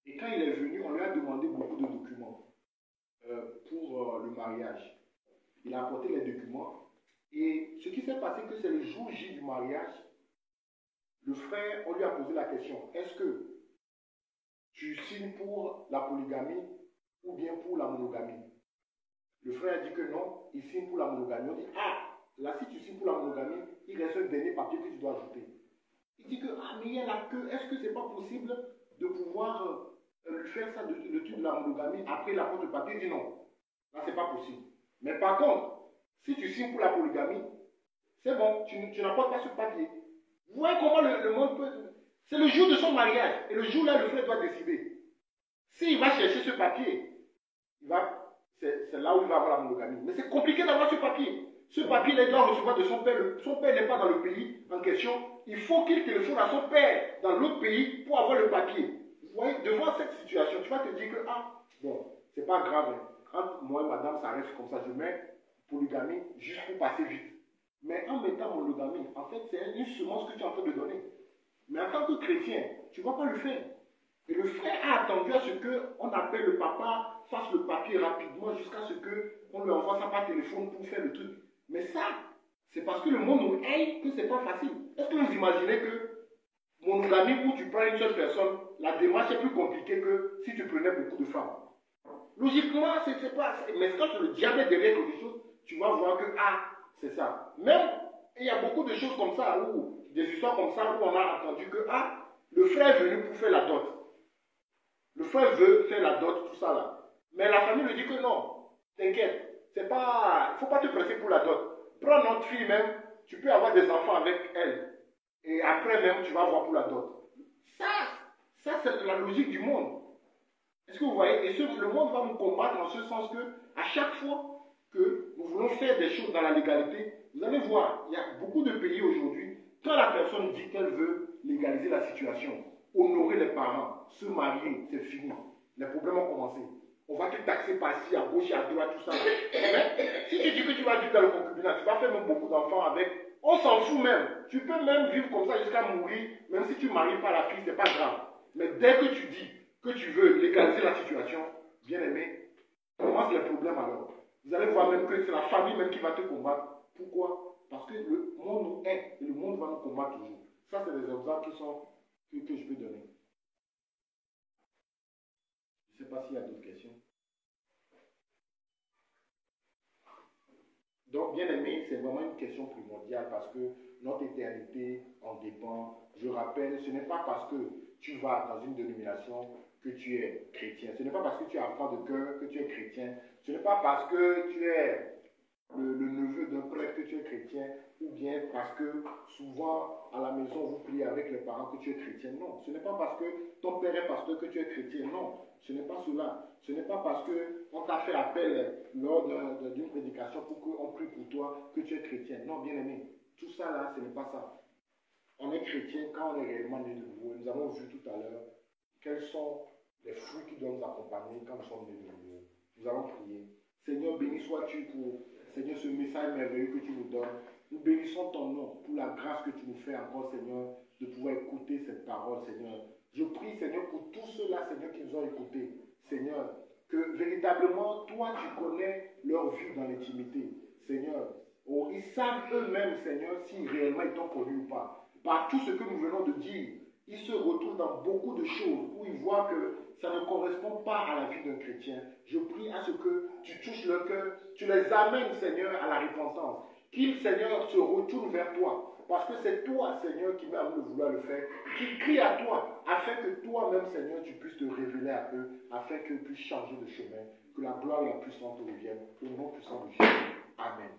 Et quand il est venu, on lui a demandé beaucoup de documents pour le mariage. Il a apporté les documents. Et ce qui s'est passé, que c'est le jour J du mariage, le frère, on lui a posé la question, est-ce que tu signes pour la polygamie ou bien pour la monogamie? Le frère a dit que non, il signe pour la monogamie. On dit, ah, là si tu signes pour la monogamie, il reste un dernier papier que tu dois ajouter. Il dit que, ah, mais il y a la queue, est-ce que c'est pas possible de pouvoir faire ça, le truc de la monogamie, après la porte de papier? Il dit non, là c'est pas possible. Mais par contre, si tu signes pour la polygamie, c'est bon, tu n'apportes pas ce papier. Vous voyez comment le monde peut... C'est le jour de son mariage, et le jour-là, le frère doit décider. S'il va chercher ce papier, c'est là où il va avoir la monogamie. Mais c'est compliqué d'avoir ce papier. Ce papier, il doit recevoir de son père. Son père n'est pas dans le pays en question. Il faut qu'il téléphone à son père dans l'autre pays pour avoir le papier. Vous voyez, devant cette situation, tu vas te dire que, ah, bon, c'est pas grave. Hein. Entre moi et madame, ça reste comme ça. Je mets polygamie juste pour passer vite. Mais en mettant monogamie, en fait, c'est une semence que tu es en train de donner. Mais en tant que chrétien, tu ne vas pas le faire. Et le frère a attendu à ce qu'on appelle le papa, fasse le papier rapidement jusqu'à ce qu'on lui envoie ça par téléphone pour faire le truc. Mais ça, c'est parce que le monde nous hait que ce n'est pas facile. Est-ce que vous imaginez que monogamie, où tu prends une seule personne, la démarche est plus compliquée que si tu prenais beaucoup de femmes? Logiquement, c'est pas... Mais quand le diable est derrière quelque chose, tu vas voir que, ah, c'est ça. Même, il y a beaucoup de choses comme ça, des histoires comme ça, où on a entendu que, ah, le frère est venu pour faire la dot. Le frère veut faire la dot, tout ça là. Mais la famille lui dit que non, t'inquiète, c'est pas... Il ne faut pas te presser pour la dot. Prends notre fille même, tu peux avoir des enfants avec elle. Et après même, tu vas voir pour la dot. Ça c'est la logique du monde. Est-ce que vous voyez? Et le monde va nous combattre en ce sens que, à chaque fois que nous voulons faire des choses dans la légalité, vous allez voir, il y a beaucoup de pays aujourd'hui, quand la personne dit qu'elle veut légaliser la situation, honorer les parents, se marier, c'est fini. Les problèmes ont commencé. On va te taxer par-ci, à gauche, à droite, tout ça. Mais si tu dis que tu vas vivre dans le concubinat, tu vas faire même beaucoup d'enfants avec, on s'en fout même. Tu peux même vivre comme ça jusqu'à mourir, même si tu ne maries pas la fille, c'est pas grave. Mais dès que tu dis que tu veux légaliser la situation, bien aimé, commence les problèmes alors. Vous allez voir même que c'est la famille même qui va te combattre. Pourquoi? Parce que le monde nous hait et le monde va nous combattre toujours. Ça, c'est des exemples que je peux donner. Je ne sais pas s'il y a d'autres questions. Donc, bien aimé, c'est vraiment une question primordiale parce que notre éternité en dépend. Je rappelle, ce n'est pas parce que tu vas dans une dénomination que tu es chrétien. Ce n'est pas parce que tu as foi de cœur que tu es chrétien. Ce n'est pas parce que tu es le neveu d'un prêtre que tu es chrétien, ou bien parce que souvent à la maison vous priez avec les parents que tu es chrétien. Non, ce n'est pas parce que ton père est pasteur que tu es chrétien. Non, ce n'est pas cela. Ce n'est pas parce qu'on t'a fait appel lors d'une prédication pour qu'on prie pour toi que tu es chrétien. Non, bien aimé, tout ça là, ce n'est pas ça. On est chrétien quand on est réellement né de nouveau. Nous avons vu tout à l'heure quels sont les fruits qui doivent nous accompagner quand nous sommes nés de nouveau. Nous allons prier. Seigneur, béni sois-tu pour, Seigneur, ce message merveilleux que tu nous donnes. Nous bénissons ton nom pour la grâce que tu nous fais encore, Seigneur, de pouvoir écouter cette parole, Seigneur. Je prie, Seigneur, pour tous ceux-là, Seigneur, qui nous ont écoutés. Seigneur, que véritablement, toi, tu connais leur vie dans l'intimité. Seigneur, oh, ils savent eux-mêmes, Seigneur, si réellement ils t'ont connu ou pas. Par tout ce que nous venons de dire, ils se retrouvent dans beaucoup de choses où ils voient que ça ne correspond pas à la vie d'un chrétien. Je prie à ce que tu touches leur cœur, tu les amènes, Seigneur, à la repentance. Qu'ils, Seigneur, se retournent vers toi. Parce que c'est toi, Seigneur, qui m'a amené de vouloir le faire, qui crie à toi, afin que toi-même, Seigneur, tu puisses te révéler à eux, afin qu'ils puissent changer de chemin, que la gloire et la puissance te reviennent, au nom puissant de Jésus. Amen.